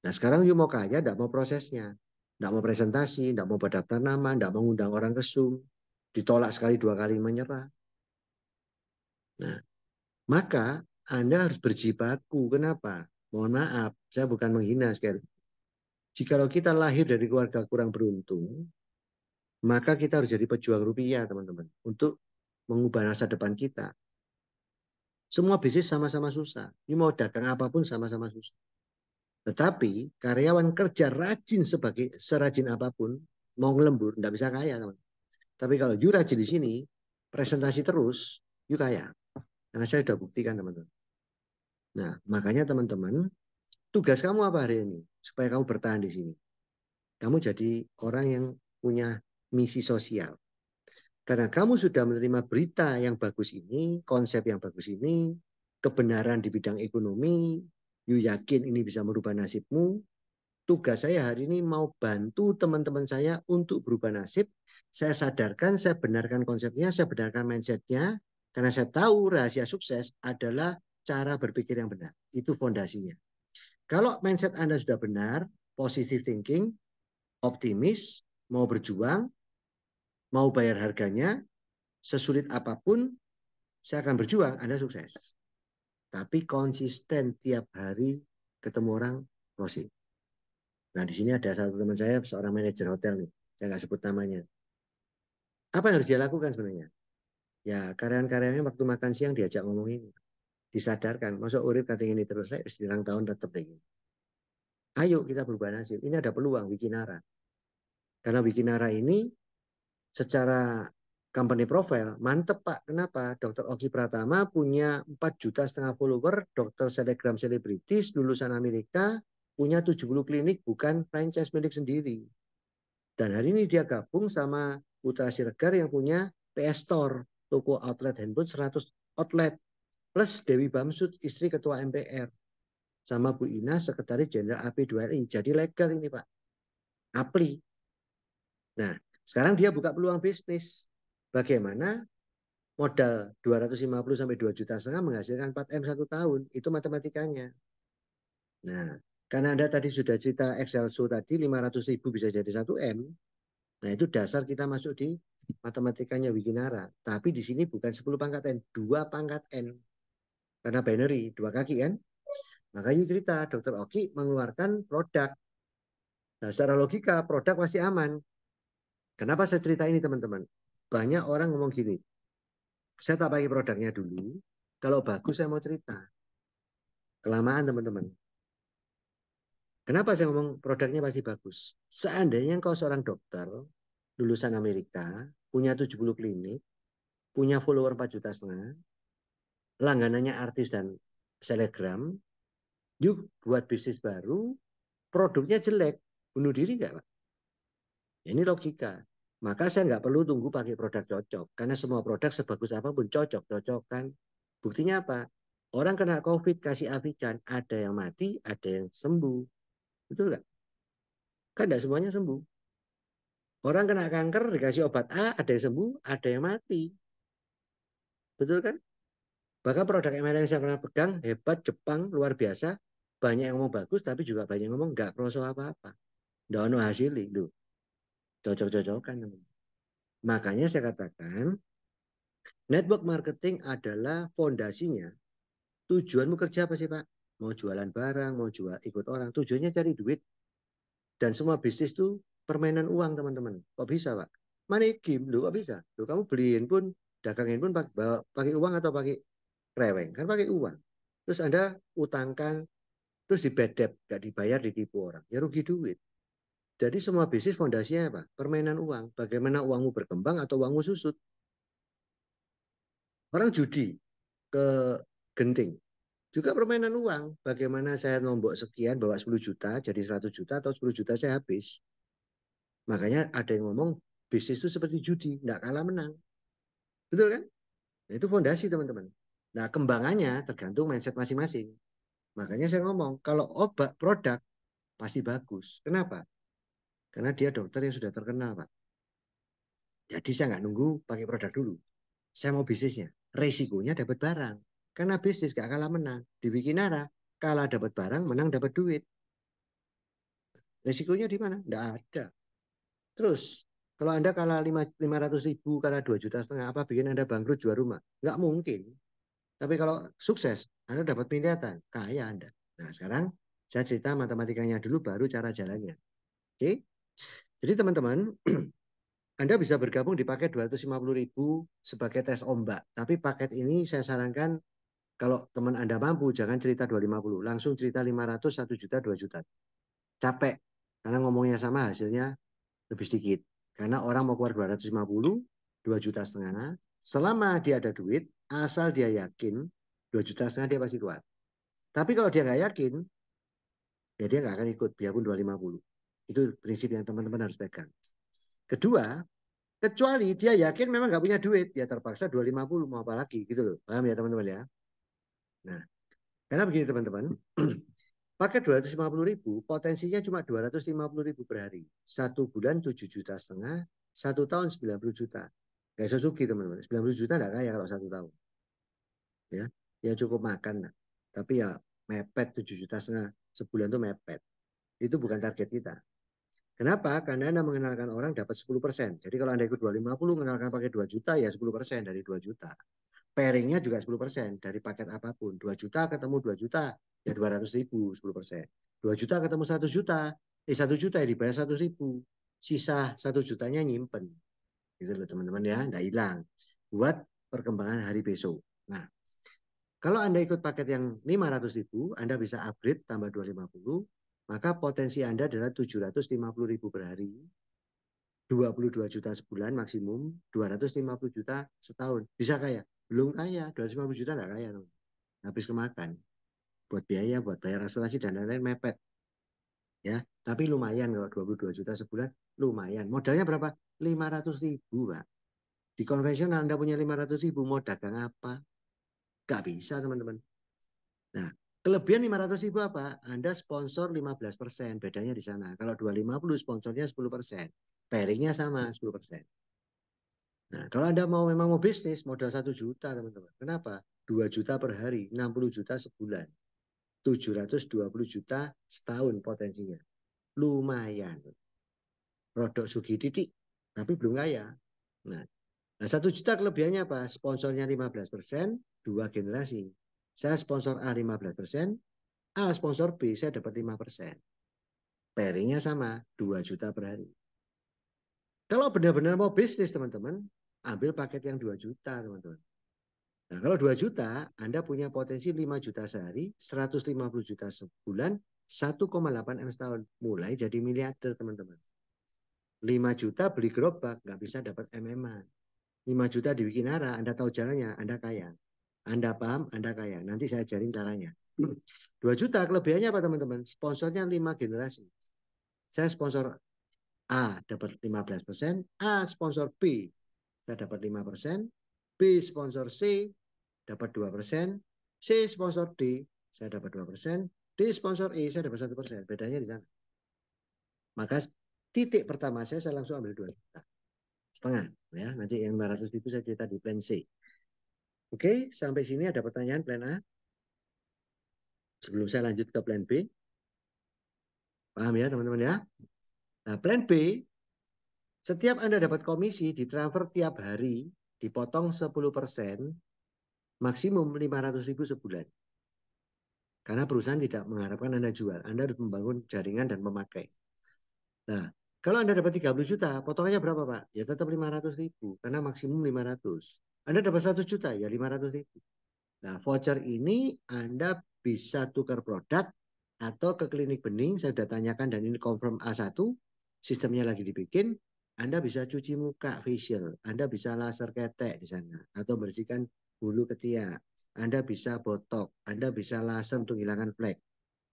Speaker 1: Nah sekarang you mau kaya, tidak mau prosesnya. Tidak mau presentasi, tidak mau berdaftar nama, tidak mau undang orang ke Zoom. Ditolak sekali dua kali menyerah. Nah, maka Anda harus berjibaku. Kenapa? Mohon maaf, saya bukan menghina sekali. Jikalau kita lahir dari keluarga kurang beruntung, maka kita harus jadi pejuang rupiah, teman-teman. Untuk mengubah masa depan kita. Semua bisnis sama-sama susah. Ini mau dagang apapun sama-sama susah. Tetapi karyawan kerja rajin serajin apapun, mau ngelembur, nggak bisa kaya, teman. Tapi kalau you rajin di sini, presentasi terus, you kaya. Karena saya sudah buktikan, teman-teman. Nah, makanya teman-teman, tugas kamu apa hari ini? Supaya kamu bertahan di sini. Kamu jadi orang yang punya misi sosial. Karena kamu sudah menerima berita yang bagus ini, konsep yang bagus ini, kebenaran di bidang ekonomi, you yakin ini bisa merubah nasibmu. Tugas saya hari ini mau bantu teman-teman saya untuk berubah nasib. Saya sadarkan, saya benarkan konsepnya, saya benarkan mindsetnya. Karena saya tahu rahasia sukses adalah cara berpikir yang benar. Itu fondasinya. Kalau mindset Anda sudah benar, positive thinking, optimis, mau berjuang, mau bayar harganya, sesulit apapun, saya akan berjuang, Anda sukses. Tapi konsisten tiap hari ketemu orang, closing. Nah, di sini ada satu teman saya, seorang manajer hotel nih. Saya nggak sebut namanya. Apa yang harus dia lakukan sebenarnya? Ya, karyawan-karyawanya waktu makan siang diajak ngomongin. Disadarkan, masuk urip kata ini terus, saya sedang tahun tetap lagi. Ayo kita berubah nasib. Ini ada peluang Wikinara. Karena Wikinara ini secara company profile mantep Pak. Kenapa? Dr. Oki Pratama punya 4,5 juta follower, dokter selebgram selebritis, lulusan Amerika, punya 70 klinik, bukan franchise milik sendiri. Dan hari ini dia gabung sama Putra Siregar yang punya PS Store, toko outlet handphone 100 outlet. Plus Dewi Bamsud, istri ketua MPR. Sama Bu Ina, sekretaris jenderal AP2RI. Jadi legal ini Pak. Apli. Nah, sekarang dia buka peluang bisnis. Bagaimana modal 250 sampai 2,5 juta menghasilkan 4M 1 tahun. Itu matematikanya. Nah, karena Anda tadi sudah cerita Excel show tadi 500.000 bisa jadi 1M. Nah, itu dasar kita masuk di matematikanya Wikinara. Tapi di sini bukan 10 pangkat N, 2 pangkat N. Karena binary, 2 kaki kan. Maka yuk cerita, Dr. Oki mengeluarkan produk. Nah, secara logika, produk pasti aman. Kenapa saya cerita ini, teman-teman? Banyak orang ngomong gini, saya tak pakai produknya dulu, kalau bagus saya mau cerita. Kelamaan, teman-teman. Kenapa saya ngomong produknya pasti bagus? Seandainya engkau seorang dokter, lulusan Amerika, punya 70 klinik, punya follower 4,5 juta, langganannya artis dan selebgram, yuk buat bisnis baru, produknya jelek, bunuh diri nggak Pak? Ini logika. Maka saya nggak perlu tunggu pakai produk cocok. Karena semua produk sebagus apapun cocok kan. Buktinya apa? Orang kena COVID kasih Avigan, ada yang mati, ada yang sembuh. Betul nggak? Kan tidak semuanya sembuh. Orang kena kanker dikasih obat A, ada yang sembuh, ada yang mati. Betul kan? Bahkan produk MLM yang saya pernah pegang, hebat, Jepang, luar biasa. Banyak yang ngomong bagus, tapi juga banyak yang ngomong nggak kroso apa-apa. Nggak ada hasil itu. Cocok-cocokan. Makanya saya katakan, network marketing adalah fondasinya. Tujuanmu kerja apa sih Pak? Mau jualan barang, mau jual ikut orang. Tujuannya cari duit. Dan semua bisnis itu permainan uang teman-teman. Kok bisa Pak? Money game. Loh kok bisa? Loh kamu beliin pun, dagangin pun pakai uang atau pakai reweng? Kan pakai uang. Terus Anda utangkan, terus di bad debt, gak dibayar, ditipu orang. Ya rugi duit. Jadi semua bisnis fondasinya apa? Permainan uang. Bagaimana uangmu berkembang atau uangmu susut. Orang judi ke genting. Juga permainan uang. Bagaimana saya nombok sekian, bawa 10 juta, jadi 100 juta, atau 10 juta saya habis. Makanya ada yang ngomong, bisnis itu seperti judi, nggak kalah menang. Betul kan? Nah, itu fondasi teman-teman. Nah, kembangannya tergantung mindset masing-masing. Makanya saya ngomong, kalau obat produk pasti bagus. Kenapa? Karena dia dokter yang sudah terkenal, Pak. Jadi saya nggak nunggu pakai produk dulu. Saya mau bisnisnya. Resikonya dapat barang. Karena bisnis gak kalah menang. Di Wikinara, kalah dapat barang, menang dapat duit. Resikonya di mana? Nggak ada. Terus, kalau Anda kalah 500.000, kalah 2,5 juta, apa bikin Anda bangkrut jual rumah? Nggak mungkin. Tapi kalau sukses, Anda dapat miliaran, kaya Anda. Nah, sekarang saya cerita matematikanya dulu, baru cara jalannya. Oke? Jadi teman-teman, Anda bisa bergabung di paket 250.000 sebagai tes ombak. Tapi paket ini saya sarankan kalau teman Anda mampu, jangan cerita 250. Langsung cerita 500, 1 juta, 2 juta. Capek. Karena ngomongnya sama, hasilnya lebih sedikit. Karena orang mau keluar 250, 2,5 juta. Selama dia ada duit, asal dia yakin, 2,5 juta dia pasti keluar. Tapi kalau dia nggak yakin, ya dia nggak akan ikut, biarpun 250. Itu prinsip yang teman-teman harus pegang. Kedua, kecuali dia yakin memang nggak punya duit, ya terpaksa 250, mau apa lagi, gitu loh. Paham ya teman-teman ya? Nah, karena begini teman-teman, pakai 250.000, potensinya cuma 250.000 per hari. 1 bulan 7,5 juta, 1 tahun 90 juta. Gak bisa sugi teman-teman. 90 juta enggak kaya kalau 1 tahun. Ya, ya cukup makan. Nah. Tapi ya mepet 7,5 juta sebulan tuh mepet. Itu bukan target kita. Kenapa? Karena Anda mengenalkan orang dapat 10%. Jadi kalau Anda ikut 250, mengenalkan pakai 2 juta, ya 10% dari 2 juta. Pairingnya juga 10% dari paket apapun. 2 juta ketemu 2 juta, ya 200.000, 10%. 2 juta ketemu 1 juta, 1 juta ya dibayar 100.000. Sisa 1 jutanya nyimpen. Gitu loh teman-teman ya, nggak hilang. Buat perkembangan hari besok. Nah, kalau Anda ikut paket yang 500.000, Anda bisa upgrade tambah 250, maka potensi Anda adalah 750.000 per hari, 22 juta sebulan maksimum, 250 juta setahun. Bisa kaya? Belum kaya, 250 juta nggak kaya. Habis kemakan. Buat biaya, buat bayar asuransi dan lain-lain mepet. Ya, tapi lumayan kalau 22 juta sebulan, lumayan. Modalnya berapa? 500.000, Pak. Di konvensional Anda punya 500.000, mau dagang apa? Nggak bisa, teman-teman. Nah, kelebihan 500.000 apa? Anda sponsor 15%, bedanya di sana. Kalau 250 sponsornya 10%. Pairingnya sama 10%. Nah, kalau Anda memang mau bisnis, modal 1 juta, teman-teman. Kenapa? 2 juta per hari, 60 juta sebulan. 720 juta setahun potensinya. Lumayan. Rodok sugi titik, tapi belum kaya. Nah, 1 juta kelebihannya apa? Sponsornya 15%, 2 generasi. Saya sponsor A 15%, A sponsor B, saya dapat 5%. Pairingnya sama, 2 juta per hari. Kalau benar-benar mau bisnis, teman-teman, ambil paket yang 2 juta, teman-teman. Nah, kalau 2 juta, Anda punya potensi 5 juta sehari, 150 juta sebulan, 1,8 M setahun. Mulai jadi miliarder, teman-teman. 5 juta beli gerobak, nggak bisa dapat MM-an. 5 juta di Wikinara, Anda tahu jalannya, Anda kaya. Anda paham, Anda kaya. Nanti saya ajarin caranya. 2 juta, kelebihannya apa, teman-teman? Sponsornya 5 generasi. Saya sponsor A, dapat 15%. A, sponsor B, saya dapat 5%. B, sponsor C, dapat 2%. C sponsor D, saya dapat 2%. D sponsor E, saya dapat 1%. Bedanya di sana. Maka titik pertama saya langsung ambil 2 juta. Setengah. Ya, nanti yang 500 itu saya cerita di plan C. Oke, sampai sini ada pertanyaan plan A? Sebelum saya lanjut ke plan B. Paham ya teman-teman ya? Nah, plan B, setiap Anda dapat komisi, ditransfer tiap hari, dipotong 10%, maksimum 500.000 sebulan. Karena perusahaan tidak mengharapkan Anda jual. Anda harus membangun jaringan dan memakai. Nah, kalau Anda dapat 30 juta, potongannya berapa, Pak? Ya tetap 500.000, karena maksimum 500. Anda dapat 1 juta, ya 500.000. Nah, voucher ini Anda bisa tukar produk atau ke klinik bening. Saya sudah tanyakan dan ini confirm A1. Sistemnya lagi dibikin. Anda bisa cuci muka facial. Anda bisa laser ketek di sana. Atau bersihkan bulu ketiak. Anda bisa botok. Anda bisa laser untuk hilangkan flek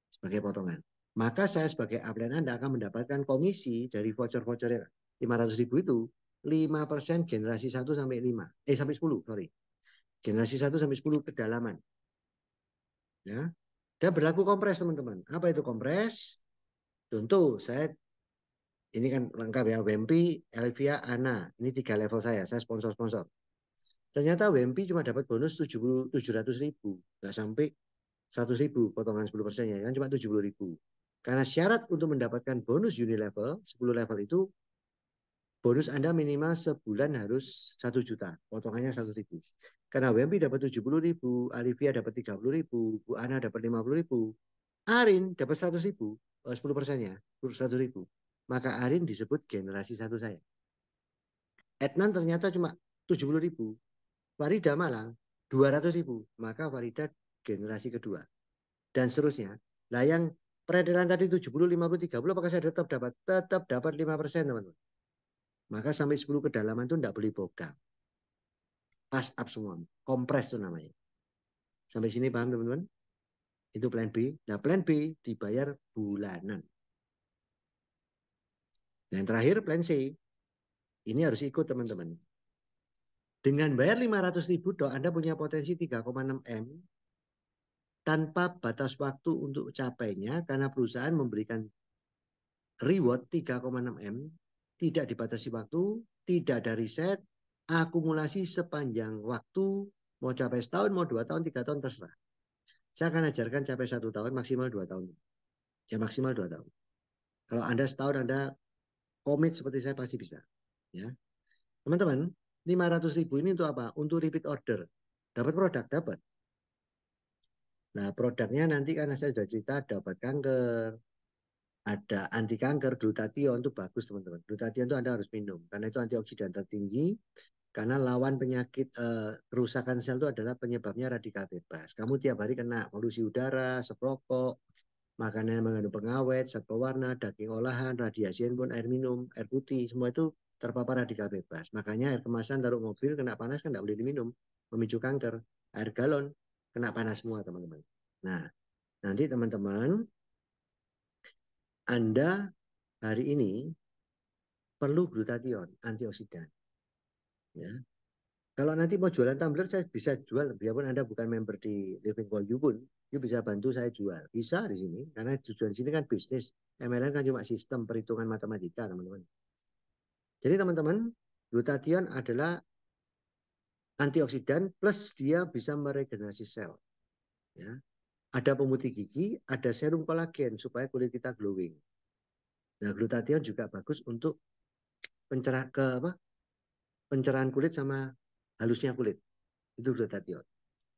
Speaker 1: sebagai potongan. Maka saya sebagai upline Anda akan mendapatkan komisi dari voucher-voucher 500.000 itu 5% generasi 1 sampai 5. Sampai 10, sorry. Generasi 1 sampai 10 kedalaman. Ya. Dan berlaku kompres, teman-teman. Apa itu kompres? Contoh, ini kan lengkap ya, Wempi, Elvia, Ana. Ini 3 level saya sponsor-sponsor. Ternyata Wempi cuma dapat bonus 700.000. Nggak sampai 100.000, potongan 10%-nya. Kan cuma 70.000. Karena syarat untuk mendapatkan bonus unilevel, 10 level itu, bonus Anda minimal sebulan harus 1 juta. Potongannya 100.000. Karena Wempi dapat 70.000, Olivia dapat 30.000, Bu Ana dapat 50.000, Arin dapat 100.000, 10%-nya, 100.000. Maka Arin disebut generasi 1 saya. Adnan ternyata cuma 70.000. Farida malah 200.000. Maka Farida generasi kedua. Dan seterusnya. Nah yang peredaran tadi 70, 50, 30, apakah saya tetap dapat? Tetap dapat 5%, teman-teman. Maka sampai 10 kedalaman itu tidak boleh boga. Pass up semua. Kompres itu namanya. Sampai sini paham, teman-teman? Itu plan B. Nah plan B dibayar bulanan. Dan terakhir plan C. Ini harus ikut, teman-teman. Dengan bayar 500.000, Anda punya potensi 3,6 M tanpa batas waktu untuk capainya karena perusahaan memberikan reward 3,6 M, tidak dibatasi waktu, tidak ada riset, akumulasi sepanjang waktu, mau capai setahun, mau 2 tahun, 3 tahun, terserah. Saya akan ajarkan capai 1 tahun, maksimal 2 tahun. Ya maksimal 2 tahun. Kalau Anda setahun, Anda komit seperti saya pasti bisa. Ya, teman-teman, 500.000 ini untuk apa? Untuk repeat order. Dapat produk, dapat. Nah, produknya nanti karena saya sudah cerita ada obat kanker, ada anti kanker, glutathione itu bagus, teman-teman. Glutathione itu Anda harus minum karena itu antioksidan tertinggi. Karena lawan penyakit kerusakan sel itu adalah penyebabnya radikal bebas. Kamu tiap hari kena polusi udara, asap rokok, makanan yang mengandung pengawet, zat pewarna, daging olahan, radiasi handphone, air minum, air putih, semua itu terpapar radikal bebas. Makanya air kemasan taruh mobil kena panas kan tidak boleh diminum, memicu kanker. Air galon kena panas semua, teman-teman. Nah, nanti teman-teman, Anda hari ini perlu glutathione, antioksidan. Ya. Kalau nanti mau jualan tumbler, saya bisa jual. Biarpun Anda bukan member di Living Value pun, you bisa bantu saya jual. Bisa di sini, karena tujuan sini kan bisnis. MLM kan cuma sistem perhitungan matematika, teman-teman. Jadi teman-teman, glutathione adalah antioksidan plus dia bisa meregenerasi sel. Ya. Ada pemutih gigi, ada serum kolagen supaya kulit kita glowing. Nah, glutathione juga bagus untuk pencerahan kulit sama halusnya kulit. Itu glutathione.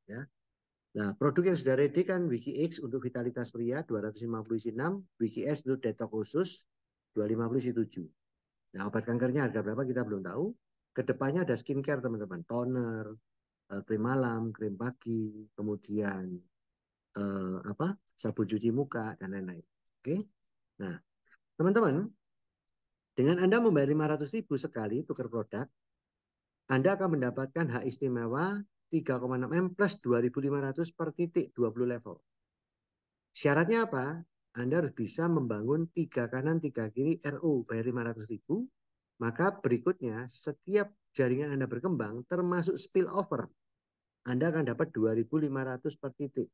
Speaker 1: Ya. Nah, produk yang sudah ready kan Wiki X untuk vitalitas pria 250 isi 6, Wiki S untuk detox khusus 250 isi 7. Nah, obat kankernya harga berapa kita belum tahu. Kedepannya ada skincare, teman-teman, toner, krim malam, krim pagi, kemudian sabun cuci muka dan lain-lain. Oke. Nah, teman-teman, dengan Anda membayar 500.000 sekali tukar produk, Anda akan mendapatkan hak istimewa 3,6 M plus 2.500 per titik 20 level. Syaratnya apa? Anda harus bisa membangun 3 kanan 3 kiri RU bayar 500.000. Maka berikutnya setiap jaringan Anda berkembang termasuk spillover, Anda akan dapat 2.500 per titik.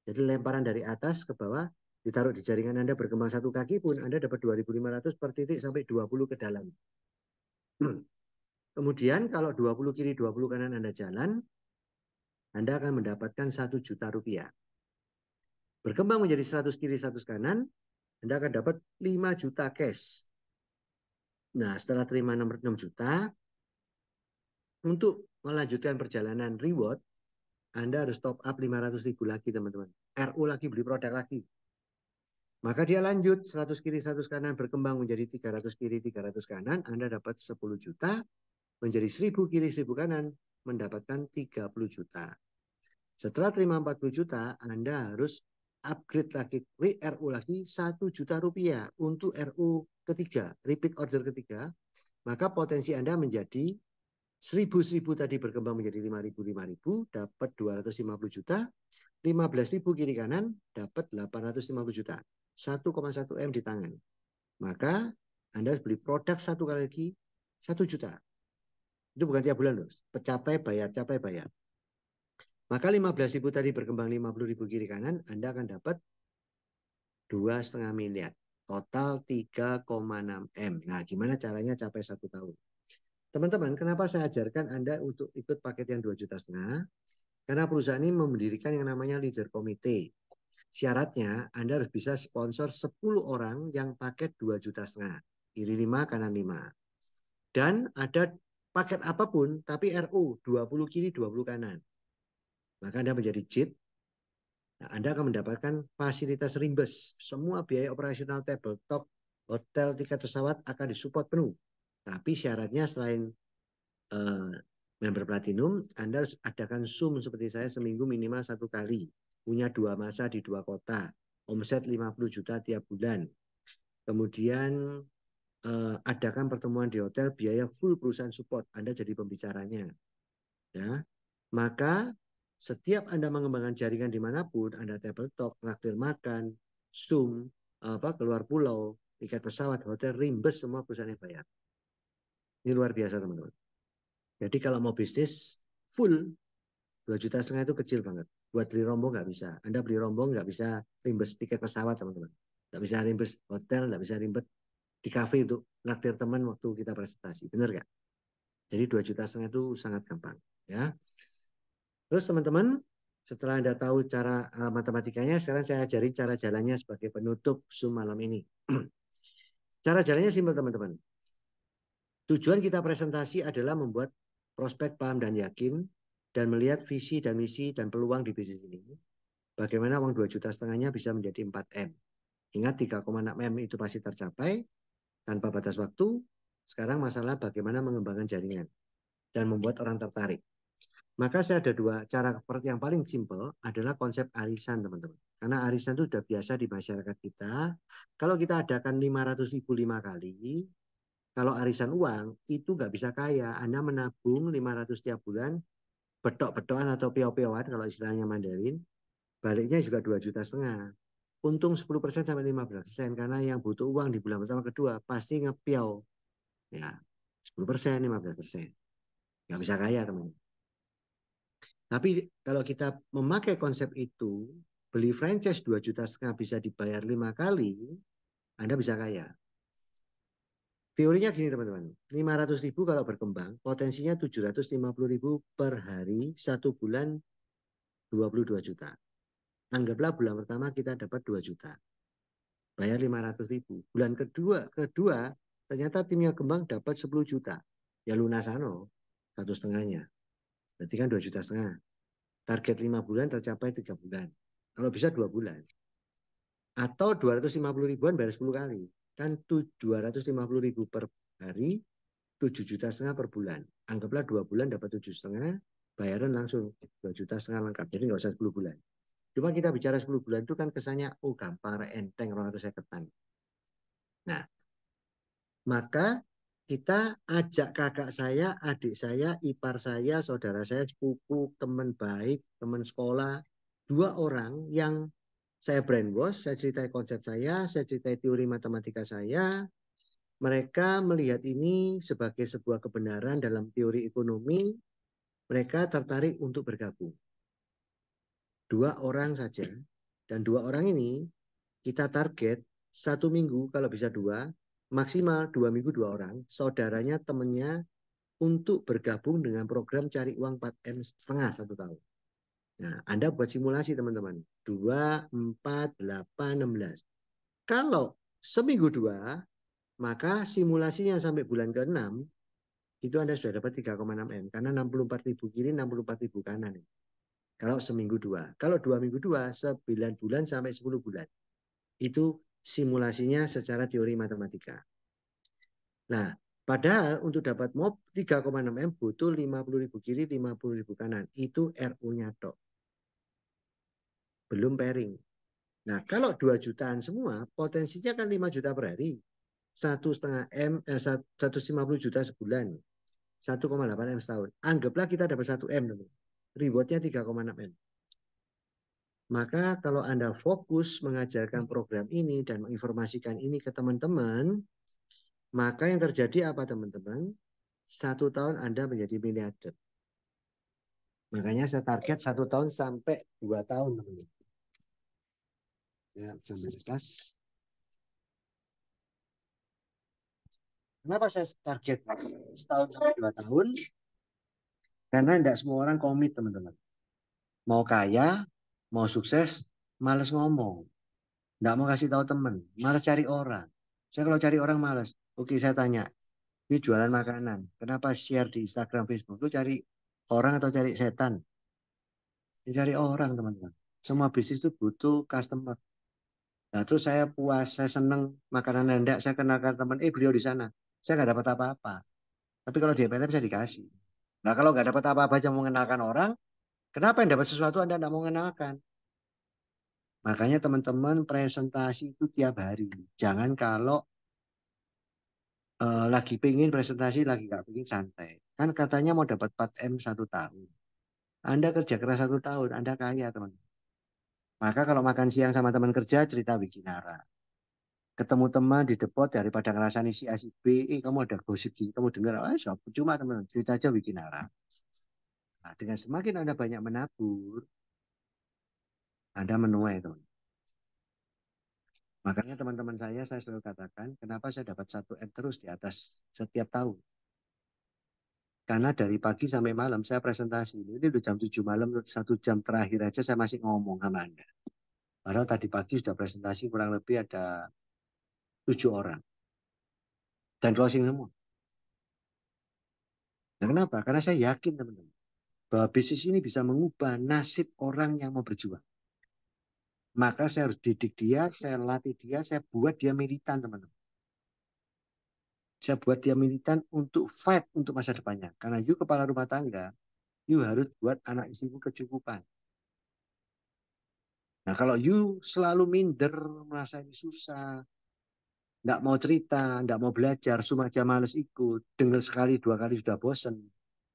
Speaker 1: Jadi lemparan dari atas ke bawah ditaruh di jaringan Anda berkembang 1 kaki pun Anda dapat 2.500 per titik sampai 20 ke dalam. Kemudian kalau 20 kiri 20 kanan Anda jalan, Anda akan mendapatkan 1 juta rupiah. Berkembang menjadi 100 kiri 100 kanan, Anda akan dapat 5 juta cash. Nah, setelah terima 6 juta, untuk melanjutkan perjalanan reward, Anda harus top up 500.000 lagi, teman-teman. RU lagi, beli produk lagi. Maka dia lanjut 100 kiri 100 kanan berkembang menjadi 300 kiri 300 kanan, Anda dapat 10 juta, menjadi 1000 kiri 1000 kanan, mendapatkan 30 juta. Setelah terima 40 juta, Anda harus upgrade lagi, RU lagi 1 juta rupiah untuk RU ketiga, repeat order ketiga. Maka potensi Anda menjadi 1.000 tadi berkembang menjadi 5.000, dapat 250 juta, 15.000 kiri kanan, dapat 850 juta. 1,1 M di tangan. Maka Anda harus beli produk 1 kali lagi, 1 juta. Itu bukan tiap bulan loh. Capai bayar, capai bayar. Maka 15.000 tadi berkembang 50.000 kiri kanan, Anda akan dapat 2,5 miliar. Total 3,6 M. Nah, gimana caranya capai 1 tahun? Teman-teman, kenapa saya ajarkan Anda untuk ikut paket yang 2,5 juta? Karena perusahaan ini mendirikan yang namanya leader committee. Syaratnya Anda harus bisa sponsor 10 orang yang paket 2,5 juta. Kiri 5, kanan 5. Dan ada paket apapun, tapi RU 20 kiri, 20 kanan. Maka Anda menjadi JIT. Nah, Anda akan mendapatkan fasilitas rimbes. Semua biaya operasional tabletop, hotel, tiket pesawat akan disupport penuh. Tapi syaratnya selain member platinum, Anda harus adakan Zoom seperti saya seminggu minimal 1 kali. Punya 2 masa di 2 kota. Omset 50 juta tiap bulan. Kemudian adakan pertemuan di hotel, biaya full perusahaan support. Anda jadi pembicaranya. Ya. Maka setiap Anda mengembangkan jaringan dimanapun, Anda tabletop, traktir makan, Zoom, keluar pulau, tiket pesawat, hotel, rimbes semua perusahaan yang bayar. Ini luar biasa teman-teman. Jadi kalau mau bisnis full 2,5 juta itu kecil banget. Buat beli rombong nggak bisa. Anda beli rombong nggak bisa rimbes tiket pesawat teman-teman. Nggak bisa rimbes hotel, nggak bisa rimbes di kafe untuk naktir teman waktu kita presentasi. Benar nggak? Jadi 2,5 juta itu sangat gampang. Ya. Terus teman-teman, setelah Anda tahu cara matematikanya, sekarang saya ajarin cara jalannya sebagai penutup Zoom malam ini. Cara jalannya simpel teman-teman. Tujuan kita presentasi adalah membuat prospek paham dan yakin dan melihat visi dan misi dan peluang di bisnis ini. Bagaimana uang 2,5 juta bisa menjadi 4M. Ingat 3,6 M itu pasti tercapai tanpa batas waktu. Sekarang masalah bagaimana mengembangkan jaringan dan membuat orang tertarik. Maka saya ada 2 cara yang paling simpel adalah konsep arisan teman-teman. Karena arisan itu sudah biasa di masyarakat kita. Kalau kita adakan 500.000 5 kali, kalau arisan uang itu nggak bisa kaya. Anda menabung 500 tiap bulan, betok-betokan atau pio-pioan kalau istilahnya Mandarin, baliknya juga 2,5 juta. Untung 10% sampai 15%. Karena yang butuh uang di bulan pertama kedua pasti ngepiau. Ya, 10%, 15%. Nggak bisa kaya teman-teman. Tapi kalau kita memakai konsep itu, beli franchise 2,5 juta bisa dibayar 5 kali, Anda bisa kaya. Teorinya gini teman-teman, 500.000 kalau berkembang, potensinya 750.000 per hari, 1 bulan 22 juta. Anggaplah bulan pertama kita dapat 2 juta. Bayar 500.000. Bulan kedua ternyata timnya kembang dapat 10 juta. Ya lunasano, 1,5-nya. Berarti kan 2,5 juta. Target 5 bulan tercapai 3 bulan. Kalau bisa 2 bulan. Atau 250 ribuan bayar 10 kali. Kan 250.000 per hari, 7,5 juta per bulan. Anggaplah 2 bulan dapat 7,5, bayaran langsung 2,5 juta lengkap. Jadi nggak usah 10 bulan. Cuma kita bicara 10 bulan itu kan kesannya, oh gampang, enteng, 250. Nah, maka kita ajak kakak saya, adik saya, ipar saya, saudara saya, sepupu, teman baik, teman sekolah, 2 orang yang saya brainwash, saya ceritai konsep saya ceritai teori matematika saya. Mereka melihat ini sebagai sebuah kebenaran dalam teori ekonomi. Mereka tertarik untuk bergabung. 2 orang saja. Dan 2 orang ini kita target 1 minggu kalau bisa 2. Maksimal 2 minggu 2 orang. Saudaranya, temannya untuk bergabung dengan program cari uang 4M setengah 1 tahun. Nah, Anda buat simulasi teman-teman. 2, 4, 8, 16. Kalau seminggu 2, maka simulasinya sampai bulan ke-6, itu Anda sudah dapat 3,6 M. Karena 64.000 kiri, 64.000 kanan. Kalau seminggu 2. Kalau 2 minggu 2, 9 bulan sampai 10 bulan. Itu simulasinya secara teori matematika. Nah, padahal untuk dapat MOB 3,6 M butuh 50.000 kiri, 50.000 kanan. Itu RU-nya tok. Belum pairing. Nah, kalau 2 jutaan semua, potensinya kan 5 juta per hari. 1,5 M, 150 juta sebulan. 1,8 M setahun. Anggaplah kita dapat 1 M. Rewardnya 3,6 M. Maka kalau Anda fokus mengajarkan program ini dan menginformasikan ini ke teman-teman, maka yang terjadi apa teman-teman? 1 tahun Anda menjadi miliarder. Makanya saya target 1 tahun sampai 2 tahun. Teman-teman. Ya, sambil kelas. Kenapa saya target setahun sampai 2 tahun? Karena tidak semua orang komit, teman-teman. Mau kaya, mau sukses, males ngomong. Tidak mau kasih tahu teman, males cari orang. Saya kalau cari orang males. Oke, saya tanya, ini jualan makanan. Kenapa share di Instagram, Facebook? Lu cari orang atau cari setan? Ya, cari orang, teman-teman. Semua bisnis itu butuh customer. Nah, terus saya puas, saya seneng makanan Anda, saya kenalkan teman, beliau di sana. Saya nggak dapat apa-apa. Tapi kalau di MLM bisa dikasih. Nah, kalau nggak dapat apa-apa aja mau mengenalkan orang, kenapa yang dapat sesuatu Anda nggak mau mengenalkan? Makanya teman-teman presentasi itu tiap hari. Jangan kalau lagi pengen presentasi, lagi nggak pengen santai. Kan katanya mau dapat 4M 1 tahun. Anda kerja keras 1 tahun, Anda kaya teman. Maka kalau makan siang sama teman kerja, cerita Wikinara. Ketemu teman di depot daripada ngerasani si A si B, kamu ada gosip gini, kamu dengar, cuma teman, cerita aja Wikinara. Nah, dengan semakin Anda banyak menabur, Anda menuai teman. Makanya teman-teman saya selalu katakan, kenapa saya dapat 1M terus di atas setiap tahun. Karena dari pagi sampai malam saya presentasi. Ini udah jam 7 malam, 1 jam terakhir aja saya masih ngomong sama Anda. Padahal tadi pagi sudah presentasi kurang lebih ada 7 orang. Dan closing semua. Nah, kenapa? Karena saya yakin teman-teman. Bahwa bisnis ini bisa mengubah nasib orang yang mau berjuang. Maka saya harus didik dia, saya latih dia, saya buat dia militan teman-teman. Saya buat dia militan untuk fight untuk masa depannya. Karena you kepala rumah tangga, you harus buat anak istrimu kecukupan. Nah kalau you selalu minder, merasa ini susah, nggak mau cerita, nggak mau belajar, cuma aja males ikut, dengar sekali 2 kali sudah bosen,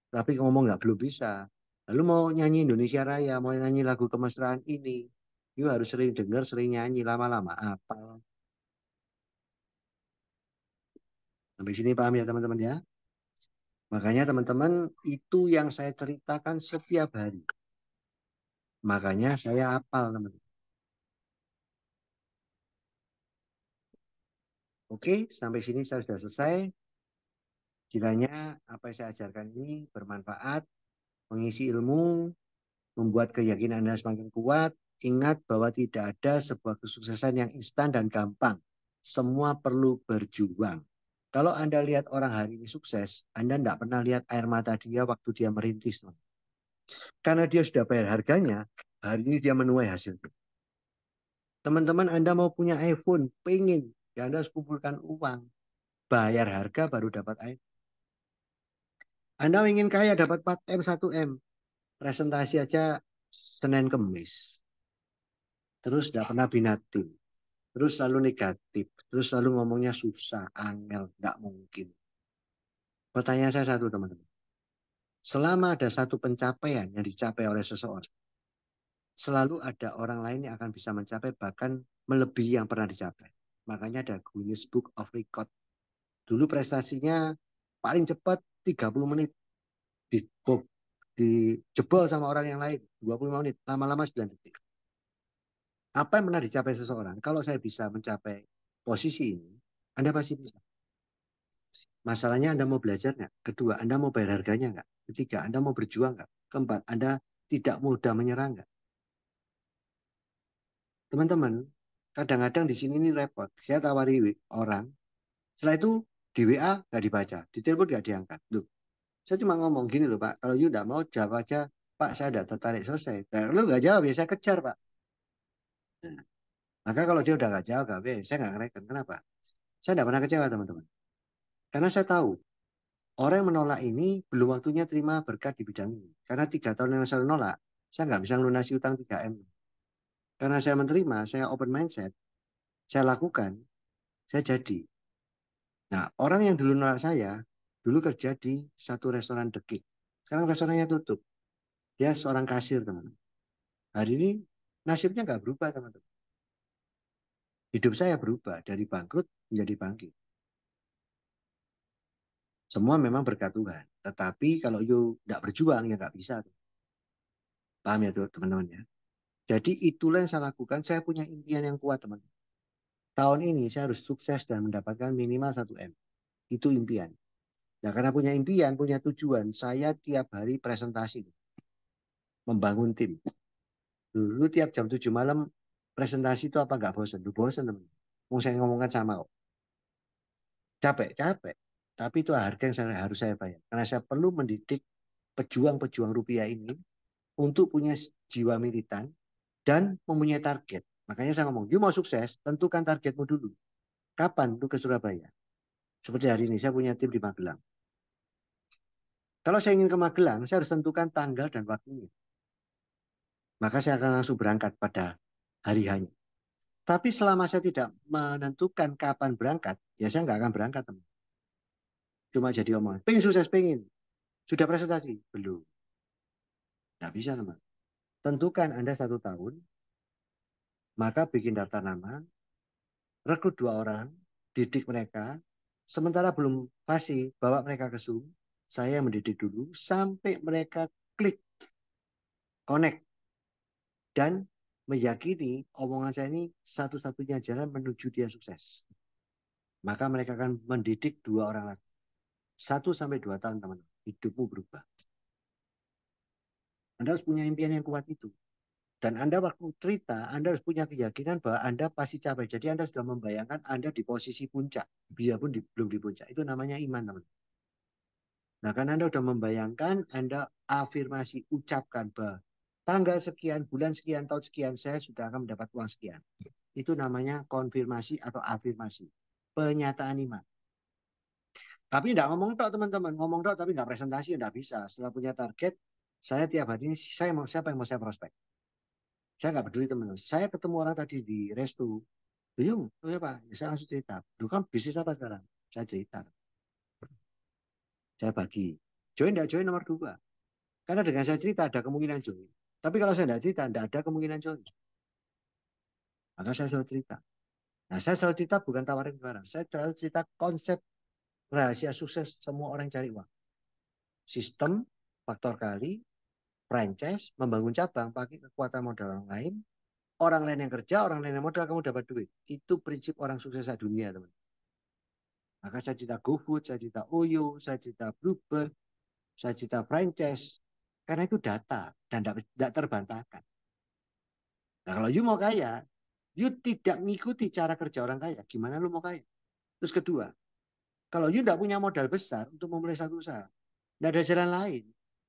Speaker 1: tapi ngomong nggak belum bisa. Lalu mau nyanyi Indonesia Raya, mau nyanyi lagu kemesraan ini, you harus sering dengar, sering nyanyi, lama-lama apa? Sampai sini paham ya teman-teman ya? Makanya teman-teman itu yang saya ceritakan setiap hari. Makanya saya hafal teman-teman. Oke, sampai sini saya sudah selesai. Kiranya apa yang saya ajarkan ini bermanfaat, mengisi ilmu, membuat keyakinan Anda semakin kuat. Ingat bahwa tidak ada sebuah kesuksesan yang instan dan gampang. Semua perlu berjuang. Kalau Anda lihat orang hari ini sukses, Anda tidak pernah lihat air mata dia waktu dia merintis. Karena dia sudah bayar harganya, hari ini dia menuai hasilnya. Teman-teman Anda mau punya iPhone, pengen, ya Anda harus kumpulkan uang. Bayar harga baru dapat iPhone. Anda ingin kaya dapat 4M, 1M. Presentasi aja Senin Kemis. Terus tidak pernah binatim. Terus selalu negatif. Terus selalu ngomongnya susah, angel, tidak mungkin. Pertanyaan saya satu teman-teman. Selama ada satu pencapaian yang dicapai oleh seseorang, selalu ada orang lain yang akan bisa mencapai bahkan melebihi yang pernah dicapai. Makanya ada Guinness Book of Record. Dulu prestasinya paling cepat 30 menit di dijebol sama orang yang lain 25 menit, lama-lama 9 detik. Apa yang pernah dicapai seseorang? Kalau saya bisa mencapai posisi ini, Anda pasti bisa. Masalahnya Anda mau belajar nggak? Kedua, Anda mau bayar harganya nggak? Ketiga, Anda mau berjuang nggak? Keempat, Anda tidak mudah menyerah nggak? Teman-teman, kadang-kadang di sini ini repot. Saya tawari orang, setelah itu di WA nggak dibaca, di telepon nggak diangkat. Loh, saya cuma ngomong gini loh Pak, kalau you nggak mau jawab aja, Pak saya udah tertarik selesai. Nah, lu nggak jawab ya saya kejar Pak. Nah, maka kalau dia udah nggak jawab, saya nggak ngereken. Kenapa? Saya nggak pernah kecewa teman-teman. Karena saya tahu orang yang menolak ini belum waktunya terima berkat di bidang ini. Karena 3 tahun yang saya nolak, saya nggak bisa lunasi utang 3M. Karena saya menerima, saya open mindset, saya lakukan, saya jadi. Nah, orang yang dulu nolak saya, dulu kerja di satu restoran dekik. Sekarang restorannya tutup. Dia seorang kasir, teman-teman. Hari ini nasibnya nggak berubah, teman-teman. Hidup saya berubah dari bangkrut menjadi bangkit. Semua memang berkat Tuhan. Tetapi kalau you tidak berjuang, ya nggak bisa. Paham ya tuh teman-teman ya? Jadi itulah yang saya lakukan. Saya punya impian yang kuat teman. Tahun ini saya harus sukses dan mendapatkan minimal 1 M. Itu impian. Nah karena punya impian, punya tujuan, saya tiap hari presentasi. Membangun tim. Dulu tiap jam 7 malam presentasi itu apa nggak bosan? Lu bosan teman. Mau saya ngomongkan sama kok. Capek, capek. Tapi itu harga yang harus saya bayar. Karena saya perlu mendidik pejuang-pejuang rupiah ini untuk punya jiwa militan dan mempunyai target. Makanya saya ngomong, you mau sukses, tentukan targetmu dulu. Kapan lu ke Surabaya? Seperti hari ini, saya punya tim di Magelang. Kalau saya ingin ke Magelang, saya harus tentukan tanggal dan waktunya. Maka saya akan langsung berangkat pada hari hanya. Tapi selama saya tidak menentukan kapan berangkat, ya saya nggak akan berangkat, teman. Cuma jadi omongan. Pengen sukses, pengen. Sudah presentasi? Belum. Nggak bisa, teman. Tentukan Anda 1 tahun, maka bikin daftar nama, rekrut 2 orang, didik mereka. Sementara belum fasih, bawa mereka ke Zoom. Saya mendidik dulu sampai mereka klik, connect, dan meyakini omongan saya ini satu-satunya jalan menuju dia sukses. Maka mereka akan mendidik 2 orang lagi. 1 sampai 2 tahun, teman-teman. Hidupmu berubah. Anda harus punya impian yang kuat itu. Dan Anda waktu cerita, Anda harus punya keyakinan bahwa Anda pasti capai. Jadi Anda sudah membayangkan Anda di posisi puncak. Biarpun belum di puncak. Itu namanya iman, teman-teman. Nah, karena Anda sudah membayangkan, Anda afirmasi, ucapkan bahwa tanggal sekian, bulan sekian, tahun sekian, saya sudah akan mendapat uang sekian. Itu namanya konfirmasi atau afirmasi. Penyataan iman. Tapi tidak ngomong tok teman-teman. Ngomong tok tapi nggak presentasi, tidak bisa. Setelah punya target, saya tiap hari ini, saya mau siapa yang mau saya prospek. Saya nggak peduli teman-teman. Saya ketemu orang tadi di resto. Yung, oh ya Pak, ya, saya langsung cerita. Dulu kan bisnis apa sekarang? Saya cerita. Saya bagi. Join tidak join nomor 2. Karena dengan saya cerita ada kemungkinan join. Tapi kalau saya tidak cerita, tidak ada kemungkinan join. Maka saya selalu cerita. Nah, saya selalu cerita bukan tawarin barang. Saya selalu cerita konsep rahasia sukses semua orang cari uang. Sistem, faktor kali, franchise, membangun cabang, pakai kekuatan modal orang lain. Orang lain yang kerja, orang lain yang modal, kamu dapat duit. Itu prinsip orang sukses dunia, teman. Maka saya cerita GoFood, saya cerita Oyo, saya cerita Bluebird, saya cerita franchise. Karena itu data dan tidak terbantahkan. Nah, kalau you mau kaya, you tidak mengikuti cara kerja orang kaya. Gimana lu mau kaya? Terus kedua, kalau you tidak punya modal besar untuk memulai satu usaha, tidak ada jalan lain.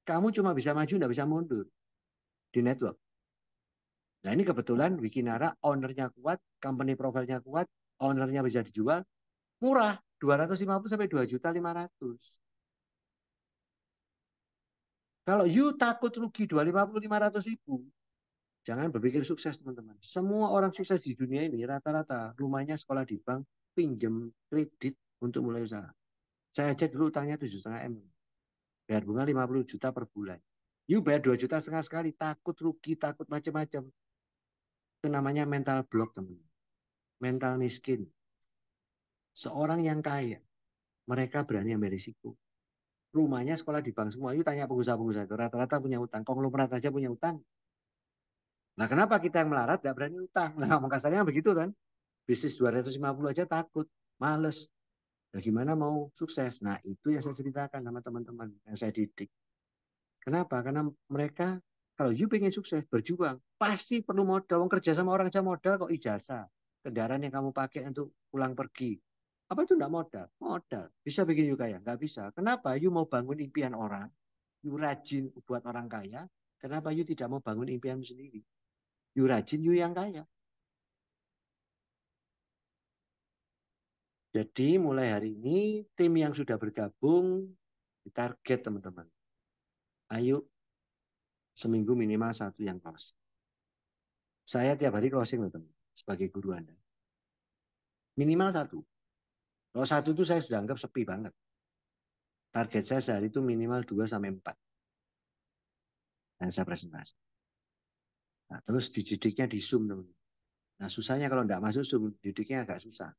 Speaker 1: Kamu cuma bisa maju, tidak bisa mundur di network. Nah ini kebetulan Wikinara, ownernya kuat, company profile-nya kuat, ownernya bisa dijual, murah, 250 sampai 2.500.000. Kalau you takut rugi 250-500 ribu, jangan berpikir sukses teman-teman. Semua orang sukses di dunia ini rata-rata rumahnya sekolah di bank, pinjam kredit untuk mulai usaha. Saya aja dulu utangnya 7,5 M. Bayar bunga 50 juta per bulan. You bayar 2,5 juta sekali, takut rugi, takut macam-macam. Itu namanya mental block teman-teman. Mental miskin. Seorang yang kaya, mereka berani ambil risiko. Rumahnya sekolah di bank semua. You tanya pengusaha-pengusaha itu rata-rata punya utang. Konglomerat aja punya utang. Nah kenapa kita yang melarat gak berani utang? Nah ngomong kasarnya begitu kan. Bisnis 250 aja takut. Males. Nah, gimana mau sukses? Nah itu yang saya ceritakan sama teman-teman. Yang saya didik. Kenapa? Karena mereka kalau you pengen sukses, berjuang. Pasti perlu modal. Kerja sama orang aja modal kok ijazah. Kendaraan yang kamu pakai untuk pulang pergi. Apa itu enggak modal? Modal. Bisa bikin you kaya? Enggak bisa. Kenapa? You mau bangun impian orang. You rajin buat orang kaya. Kenapa you tidak mau bangun impianmu sendiri? You rajin, you yang kaya. Jadi mulai hari ini tim yang sudah bergabung target teman-teman. Ayo seminggu minimal 1 yang close. Saya tiap hari closing loh teman. Sebagai guru Anda. Minimal 1. Kalau 1 itu saya sudah anggap sepi banget. Target saya sehari itu minimal 2 sampai 4. Dan saya presentasi. Nah, terus dididiknya di Zoom teman. Nah susahnya kalau tidak masuk Zoom, didiknya agak susah.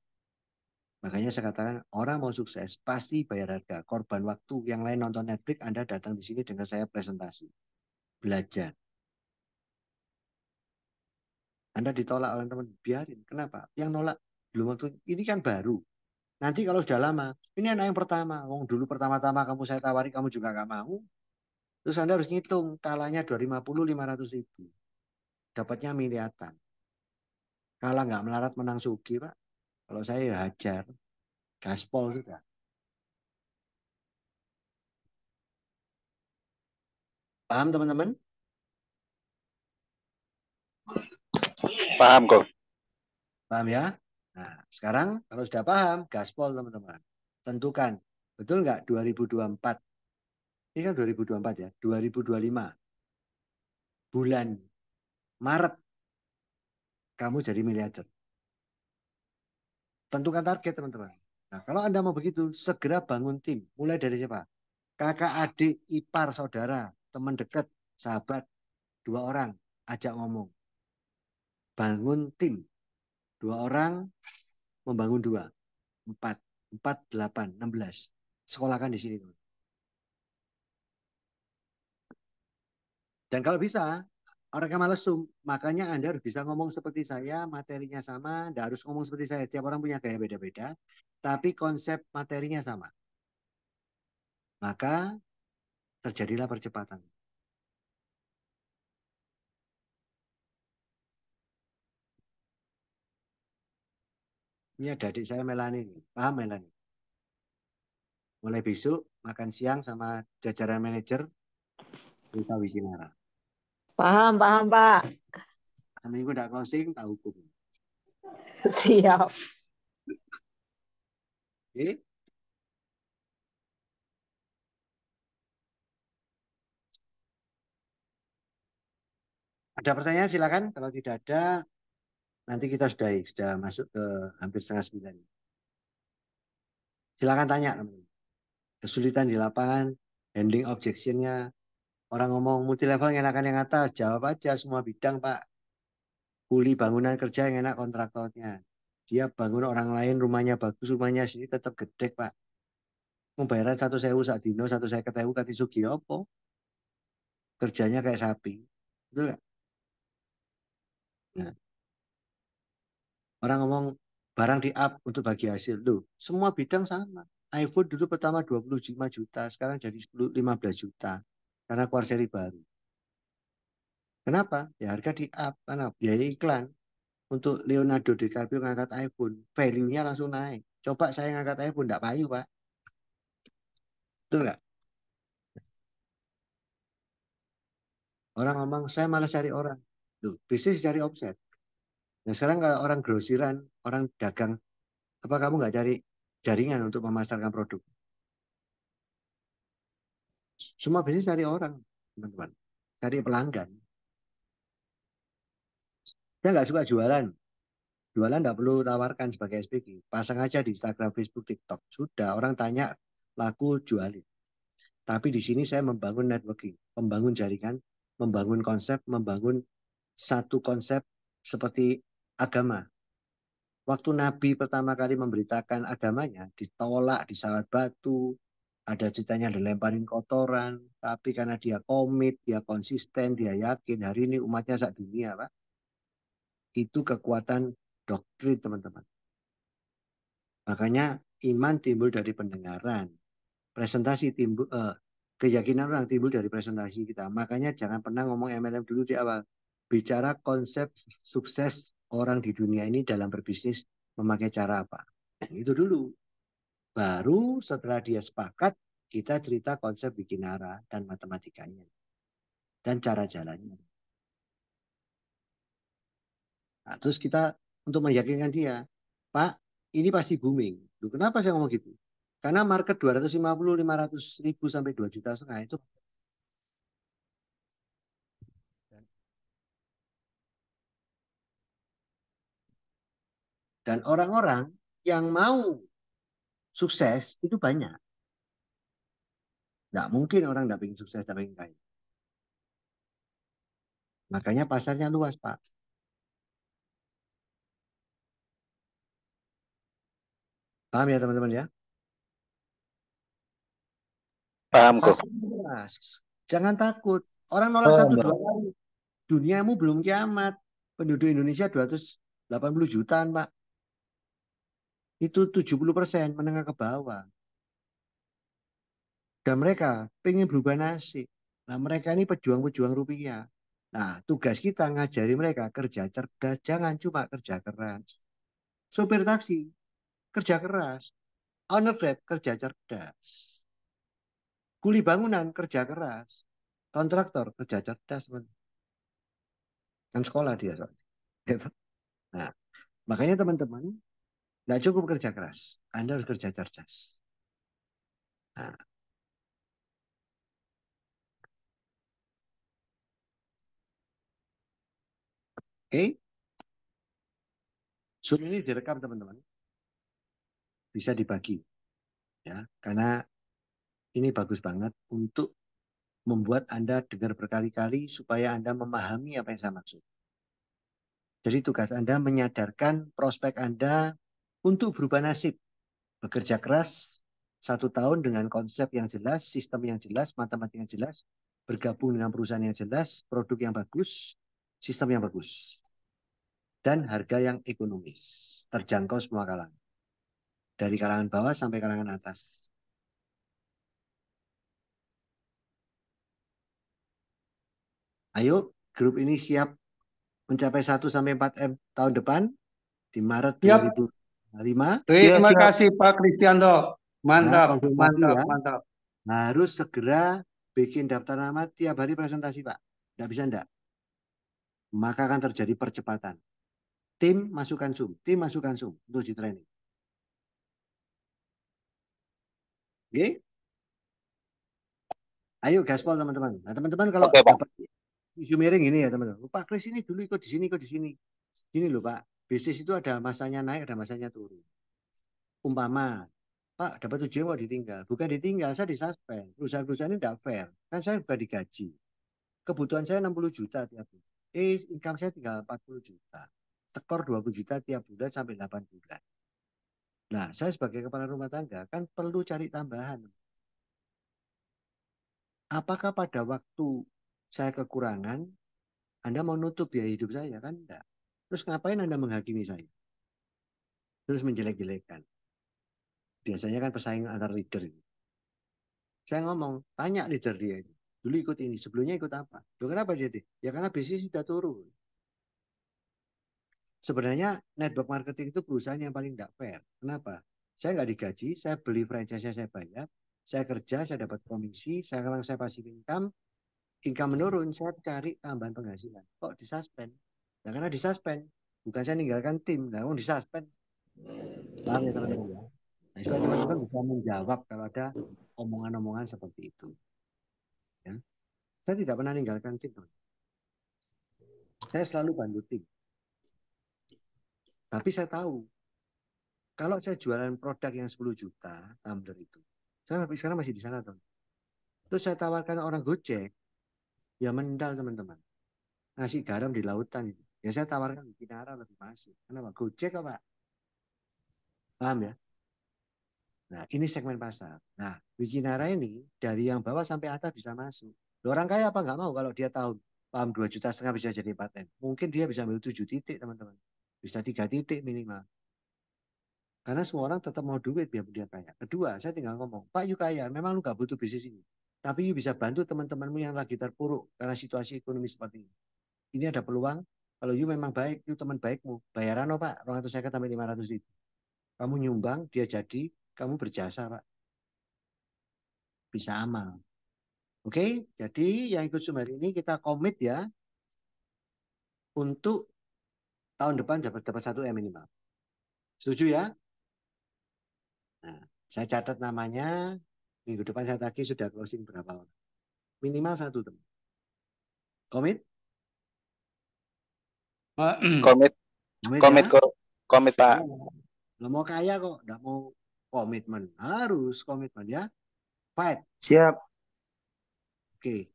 Speaker 1: Makanya saya katakan orang mau sukses pasti bayar harga. Korban waktu. Yang lain nonton Netflix, Anda datang di sini dengan saya presentasi. Belajar. Anda ditolak oleh teman, biarin. Kenapa? Yang nolak belum waktu. Ini kan baru. Nanti kalau sudah lama, ini anak yang pertama. Wong dulu pertama-tama kamu saya tawari, kamu juga nggak mau. Terus Anda harus ngitung. Kalahnya 250, 500 ribu. Dapatnya miliatan. Kalah nggak melarat menang sugi, Pak. Kalau saya ya hajar. Gaspol sudah. Paham teman-teman?
Speaker 3: Paham kok.
Speaker 1: Paham ya? Nah, sekarang kalau sudah paham, gaspol teman-teman. Tentukan. Betul nggak 2024? Ini kan 2024 ya. 2025. Bulan Maret kamu jadi miliarder. Tentukan target teman-teman. Nah, kalau Anda mau begitu, segera bangun tim. Mulai dari siapa? Kakak, adik, ipar, saudara, teman dekat, sahabat, 2 orang. Ajak ngomong. Bangun tim. 2 orang membangun 2. 4. 4, 8, 16. Sekolahkan di sini. Dan kalau bisa, orang yang males Zoom, makanya Anda harus bisa ngomong seperti saya, materinya sama, Anda harus ngomong seperti saya. Tiap orang punya gaya beda-beda, tapi konsep materinya sama. Maka terjadilah percepatan. Ini ada adik saya Melani, paham Melani? Mulai besok makan siang sama jajaran manajer Rita Wikinara.
Speaker 4: Paham, paham, Pak.
Speaker 1: Seminggu tidak closing, tak hukum.
Speaker 4: Siap.
Speaker 1: Oke? Ada pertanyaan silakan. Kalau tidak ada, nanti kita sudah masuk ke hampir setengah 9. Silakan tanya, teman-teman. Kesulitan di lapangan, handling objection-nya. Orang ngomong multi level yang enakan yang atas, jawab aja semua bidang, Pak. Kuli bangunan kerja yang enak kontraktornya. Dia bangun orang lain, rumahnya bagus, rumahnya sini tetap gede, Pak. Membayaran 1.000 sak dino, 1.000 kati sugi apa? Kerjanya kayak sapi. Betul nggak? Nah, orang ngomong barang di up untuk bagi hasil. Loh, semua bidang sama. iPhone dulu pertama 25 juta, sekarang jadi 15 juta. Karena keluar seri baru. Kenapa? Ya harga di up. Karena biaya iklan. Untuk Leonardo DiCaprio ngangkat iPhone, value-nya langsung naik. Coba saya ngangkat iPhone, enggak payu, Pak. Betul nggak? Orang ngomong, saya malas cari orang. Loh, bisnis cari omset. Nah, sekarang kalau orang grosiran, orang dagang, apa kamu nggak cari jaringan untuk memasarkan produk? Semua bisnis cari orang, teman-teman. Cari pelanggan. Saya nggak suka jualan. Jualan nggak perlu tawarkan sebagai SPG. Pasang aja di Instagram, Facebook, TikTok. Sudah, orang tanya, laku jualin. Tapi di sini saya membangun networking, membangun jaringan, membangun konsep, membangun satu konsep seperti agama. Waktu Nabi pertama kali memberitakan agamanya, ditolak di Salat Batu, ada ceritanya dilemparin kotoran, tapi karena dia komit, dia konsisten, dia yakin hari ini umatnya sak dunia, Pak. Itu kekuatan doktrin, teman-teman. Makanya iman timbul dari pendengaran, presentasi timbul, keyakinan orang timbul dari presentasi kita. Makanya jangan pernah ngomong MLM dulu di awal. Bicara konsep sukses orang di dunia ini dalam berbisnis memakai cara apa. Itu dulu. Baru setelah dia sepakat, kita cerita konsep bikin arah dan matematikanya. Dan cara jalannya. Nah, terus kita untuk meyakinkan dia, Pak, ini pasti booming. Loh, kenapa saya ngomong gitu? Karena market 250, 500 ribu sampai 2,5 juta itu. Dan orang-orang yang mau sukses itu banyak. Nggak mungkin orang nggak pengen sukses, nggak pengen kaya. Makanya pasarnya luas, Pak. Paham ya teman-teman ya?
Speaker 3: Paham kok.
Speaker 1: Pasang keras. Jangan takut. Orang nolak
Speaker 2: Paham,
Speaker 1: satu
Speaker 2: Pak.
Speaker 1: dua kali. Duniamu belum kiamat. Penduduk Indonesia 280 jutaan, Pak. Itu 70% menengah ke bawah. Dan mereka pengen berubah nasib. Nah, mereka ini pejuang-pejuang rupiah. Nah, tugas kita ngajari mereka kerja cerdas, jangan cuma kerja keras. Sopir taksi, kerja keras. Owner Grab, kerja cerdas. Kuli bangunan, kerja keras. Kontraktor, kerja cerdas. Kan sekolah dia soalnya. Gitu. Nah, makanya teman-teman, nggak cukup kerja keras. Anda harus kerja cerdas. Nah, oke. Zoom ini direkam teman-teman. Bisa dibagi. Ya, karena ini bagus banget untuk membuat Anda dengar berkali-kali supaya Anda memahami apa yang saya maksud. Jadi tugas Anda menyadarkan prospek Anda untuk berubah nasib. Bekerja keras 1 tahun dengan konsep yang jelas, sistem yang jelas, matematika yang jelas, bergabung dengan perusahaan yang jelas, produk yang bagus, sistem yang bagus, dan harga yang ekonomis, terjangkau semua kalangan. Dari kalangan bawah sampai kalangan atas. Ayo, grup ini siap mencapai 1-4 M tahun depan di Maret
Speaker 5: Siap.
Speaker 1: 2005.
Speaker 5: Terima
Speaker 2: Siap.
Speaker 5: kasih Pak Kristianto.
Speaker 1: Nah,
Speaker 5: Mantap,
Speaker 1: konfirmasi
Speaker 5: mantap,
Speaker 1: ya.
Speaker 5: mantap.
Speaker 1: Harus segera bikin daftar nama tiap hari presentasi, Pak. Tidak bisa enggak. Maka akan terjadi percepatan. Tim masukkan Zoom, tim masukkan Zoom untuk di training. Oke? Ayo gaspol teman-teman. Nah, teman-teman kalau
Speaker 3: Oke, Pak.
Speaker 1: dapat isu miring ini ya teman-teman. Pak Kris ini dulu ikut di sini, ikut di sini. Gini loh Pak, bisnis itu ada masanya naik, ada masanya turun. Umpama, Pak dapat tujuan kok ditinggal. Bukan ditinggal, saya disuspend. Perusahaan-perusahaan ini tidak fair. Kan saya bukan digaji. Kebutuhan saya 60 juta tiap bulan. Income saya tinggal 40 juta. Tekor 20 juta tiap bulan sampai 8 bulan. Nah, saya sebagai kepala rumah tangga kan perlu cari tambahan. Apakah pada waktu saya kekurangan, Anda mau nutup biaya hidup saya? Kan enggak. Terus ngapain Anda menghakimi saya? Terus menjelek-jelekan. Biasanya kan pesaing antar leader. Saya ngomong, tanya leader dia itu. Dulu ikut ini, sebelumnya ikut apa? Loh, kenapa jadi? Ya karena bisnis sudah turun. Sebenarnya network marketing itu perusahaan yang paling tidak fair. Kenapa? Saya nggak digaji, saya beli franchise saya bayar, saya kerja, saya dapat komisi, sekarang saya pasif income menurun, saya cari tambahan penghasilan. Kok disuspend? Ya karena disuspend. Bukan saya ninggalkan tim, nggak mau disuspend. Paham ya teman-teman ya? Nah, supaya teman-teman bisa menjawab kalau ada omongan-omongan seperti itu. Ya. Saya tidak pernah meninggalkan tim. Saya selalu bantu tim. Tapi saya tahu, kalau saya jualan produk yang 10 juta, tumbler itu, saya sekarang masih di sana, teman. Terus saya tawarkan orang Gojek, ya mendal teman-teman. Ngasih garam di lautan itu. Ya saya tawarkan di Kinara lebih masuk. Kenapa? Gojek apa? Paham ya? Nah, ini segmen pasar. Nah, Wikinara ini dari yang bawah sampai atas bisa masuk. Loh, orang kaya apa nggak mau kalau dia tahu paham 2,5 juta bisa jadi 4 M. Mungkin dia bisa ambil 7 titik, teman-teman. Bisa 3 titik minimal. Karena semua orang tetap mau duit biar dia kaya. Kedua, saya tinggal ngomong, Pak you kaya, memang lu gak butuh bisnis ini. Tapi you bisa bantu teman-temanmu yang lagi terpuruk karena situasi ekonomi seperti ini. Ini ada peluang, kalau you memang baik, you teman baikmu. Bayaran no Pak, 250 sampai 500 ribu. Kamu nyumbang, dia jadi, kamu berjasa Pak. Bisa amal. Oke, jadi yang ikut Zoom hari ini kita komit ya untuk tahun depan dapat 1 M minimal. Setuju ya? Nah, saya catat namanya, minggu depan saya tagih sudah closing berapa orang. Minimal 1 teman. Komit?
Speaker 3: Komit,
Speaker 1: Komit
Speaker 3: komit,
Speaker 1: ya?
Speaker 3: komit, Pak.
Speaker 1: Nggak mau kaya kok, nggak mau komitmen. Harus komitmen ya. Fight.
Speaker 2: Siap.
Speaker 1: Oke.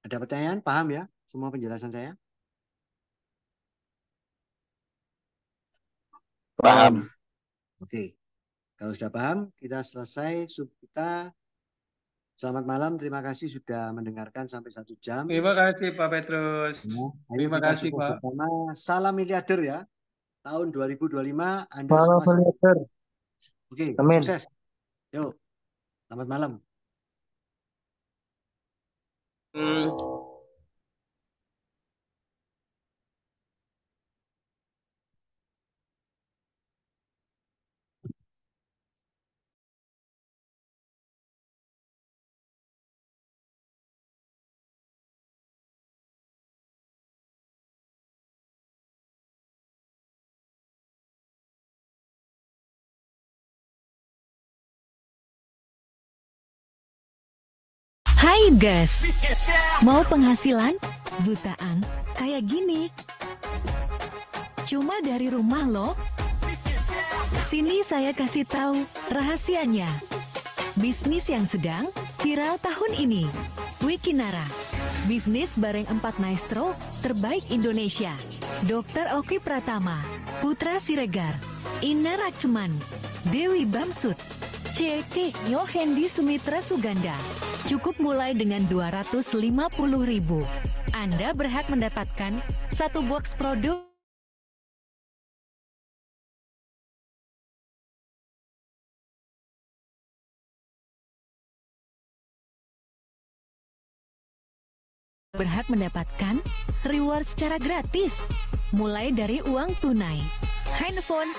Speaker 1: Ada pertanyaan? Paham ya semua penjelasan saya?
Speaker 3: Paham.
Speaker 1: Oke. Kalau sudah paham, kita selesai sub kita. Selamat malam, terima kasih sudah mendengarkan sampai 1 jam.
Speaker 5: Terima kasih Pak Petrus.
Speaker 1: Ayo
Speaker 5: Terima
Speaker 1: kita
Speaker 5: kasih
Speaker 1: support
Speaker 5: Pak.
Speaker 1: bersama. Salam miliarder ya. Tahun 2025 Anda
Speaker 2: Salam
Speaker 1: semua.
Speaker 2: miliarder.
Speaker 1: Oke,
Speaker 2: Amin.
Speaker 1: sukses. Yuk, selamat malam.
Speaker 6: Hai guys, mau penghasilan jutaan kayak gini? Cuma dari rumah loh. Sini saya kasih tahu rahasianya. Bisnis yang sedang viral tahun ini. Wikinara, bisnis bareng 4 maestro terbaik Indonesia. Dr. Oki Pratama, Putra Siregar, Ina Rachman, Dewi Bamsud, C.K. Yohendi Sumitra Suganda. Cukup mulai dengan 250.000. Anda berhak mendapatkan 1 box produk reward secara gratis, mulai dari uang tunai, handphone,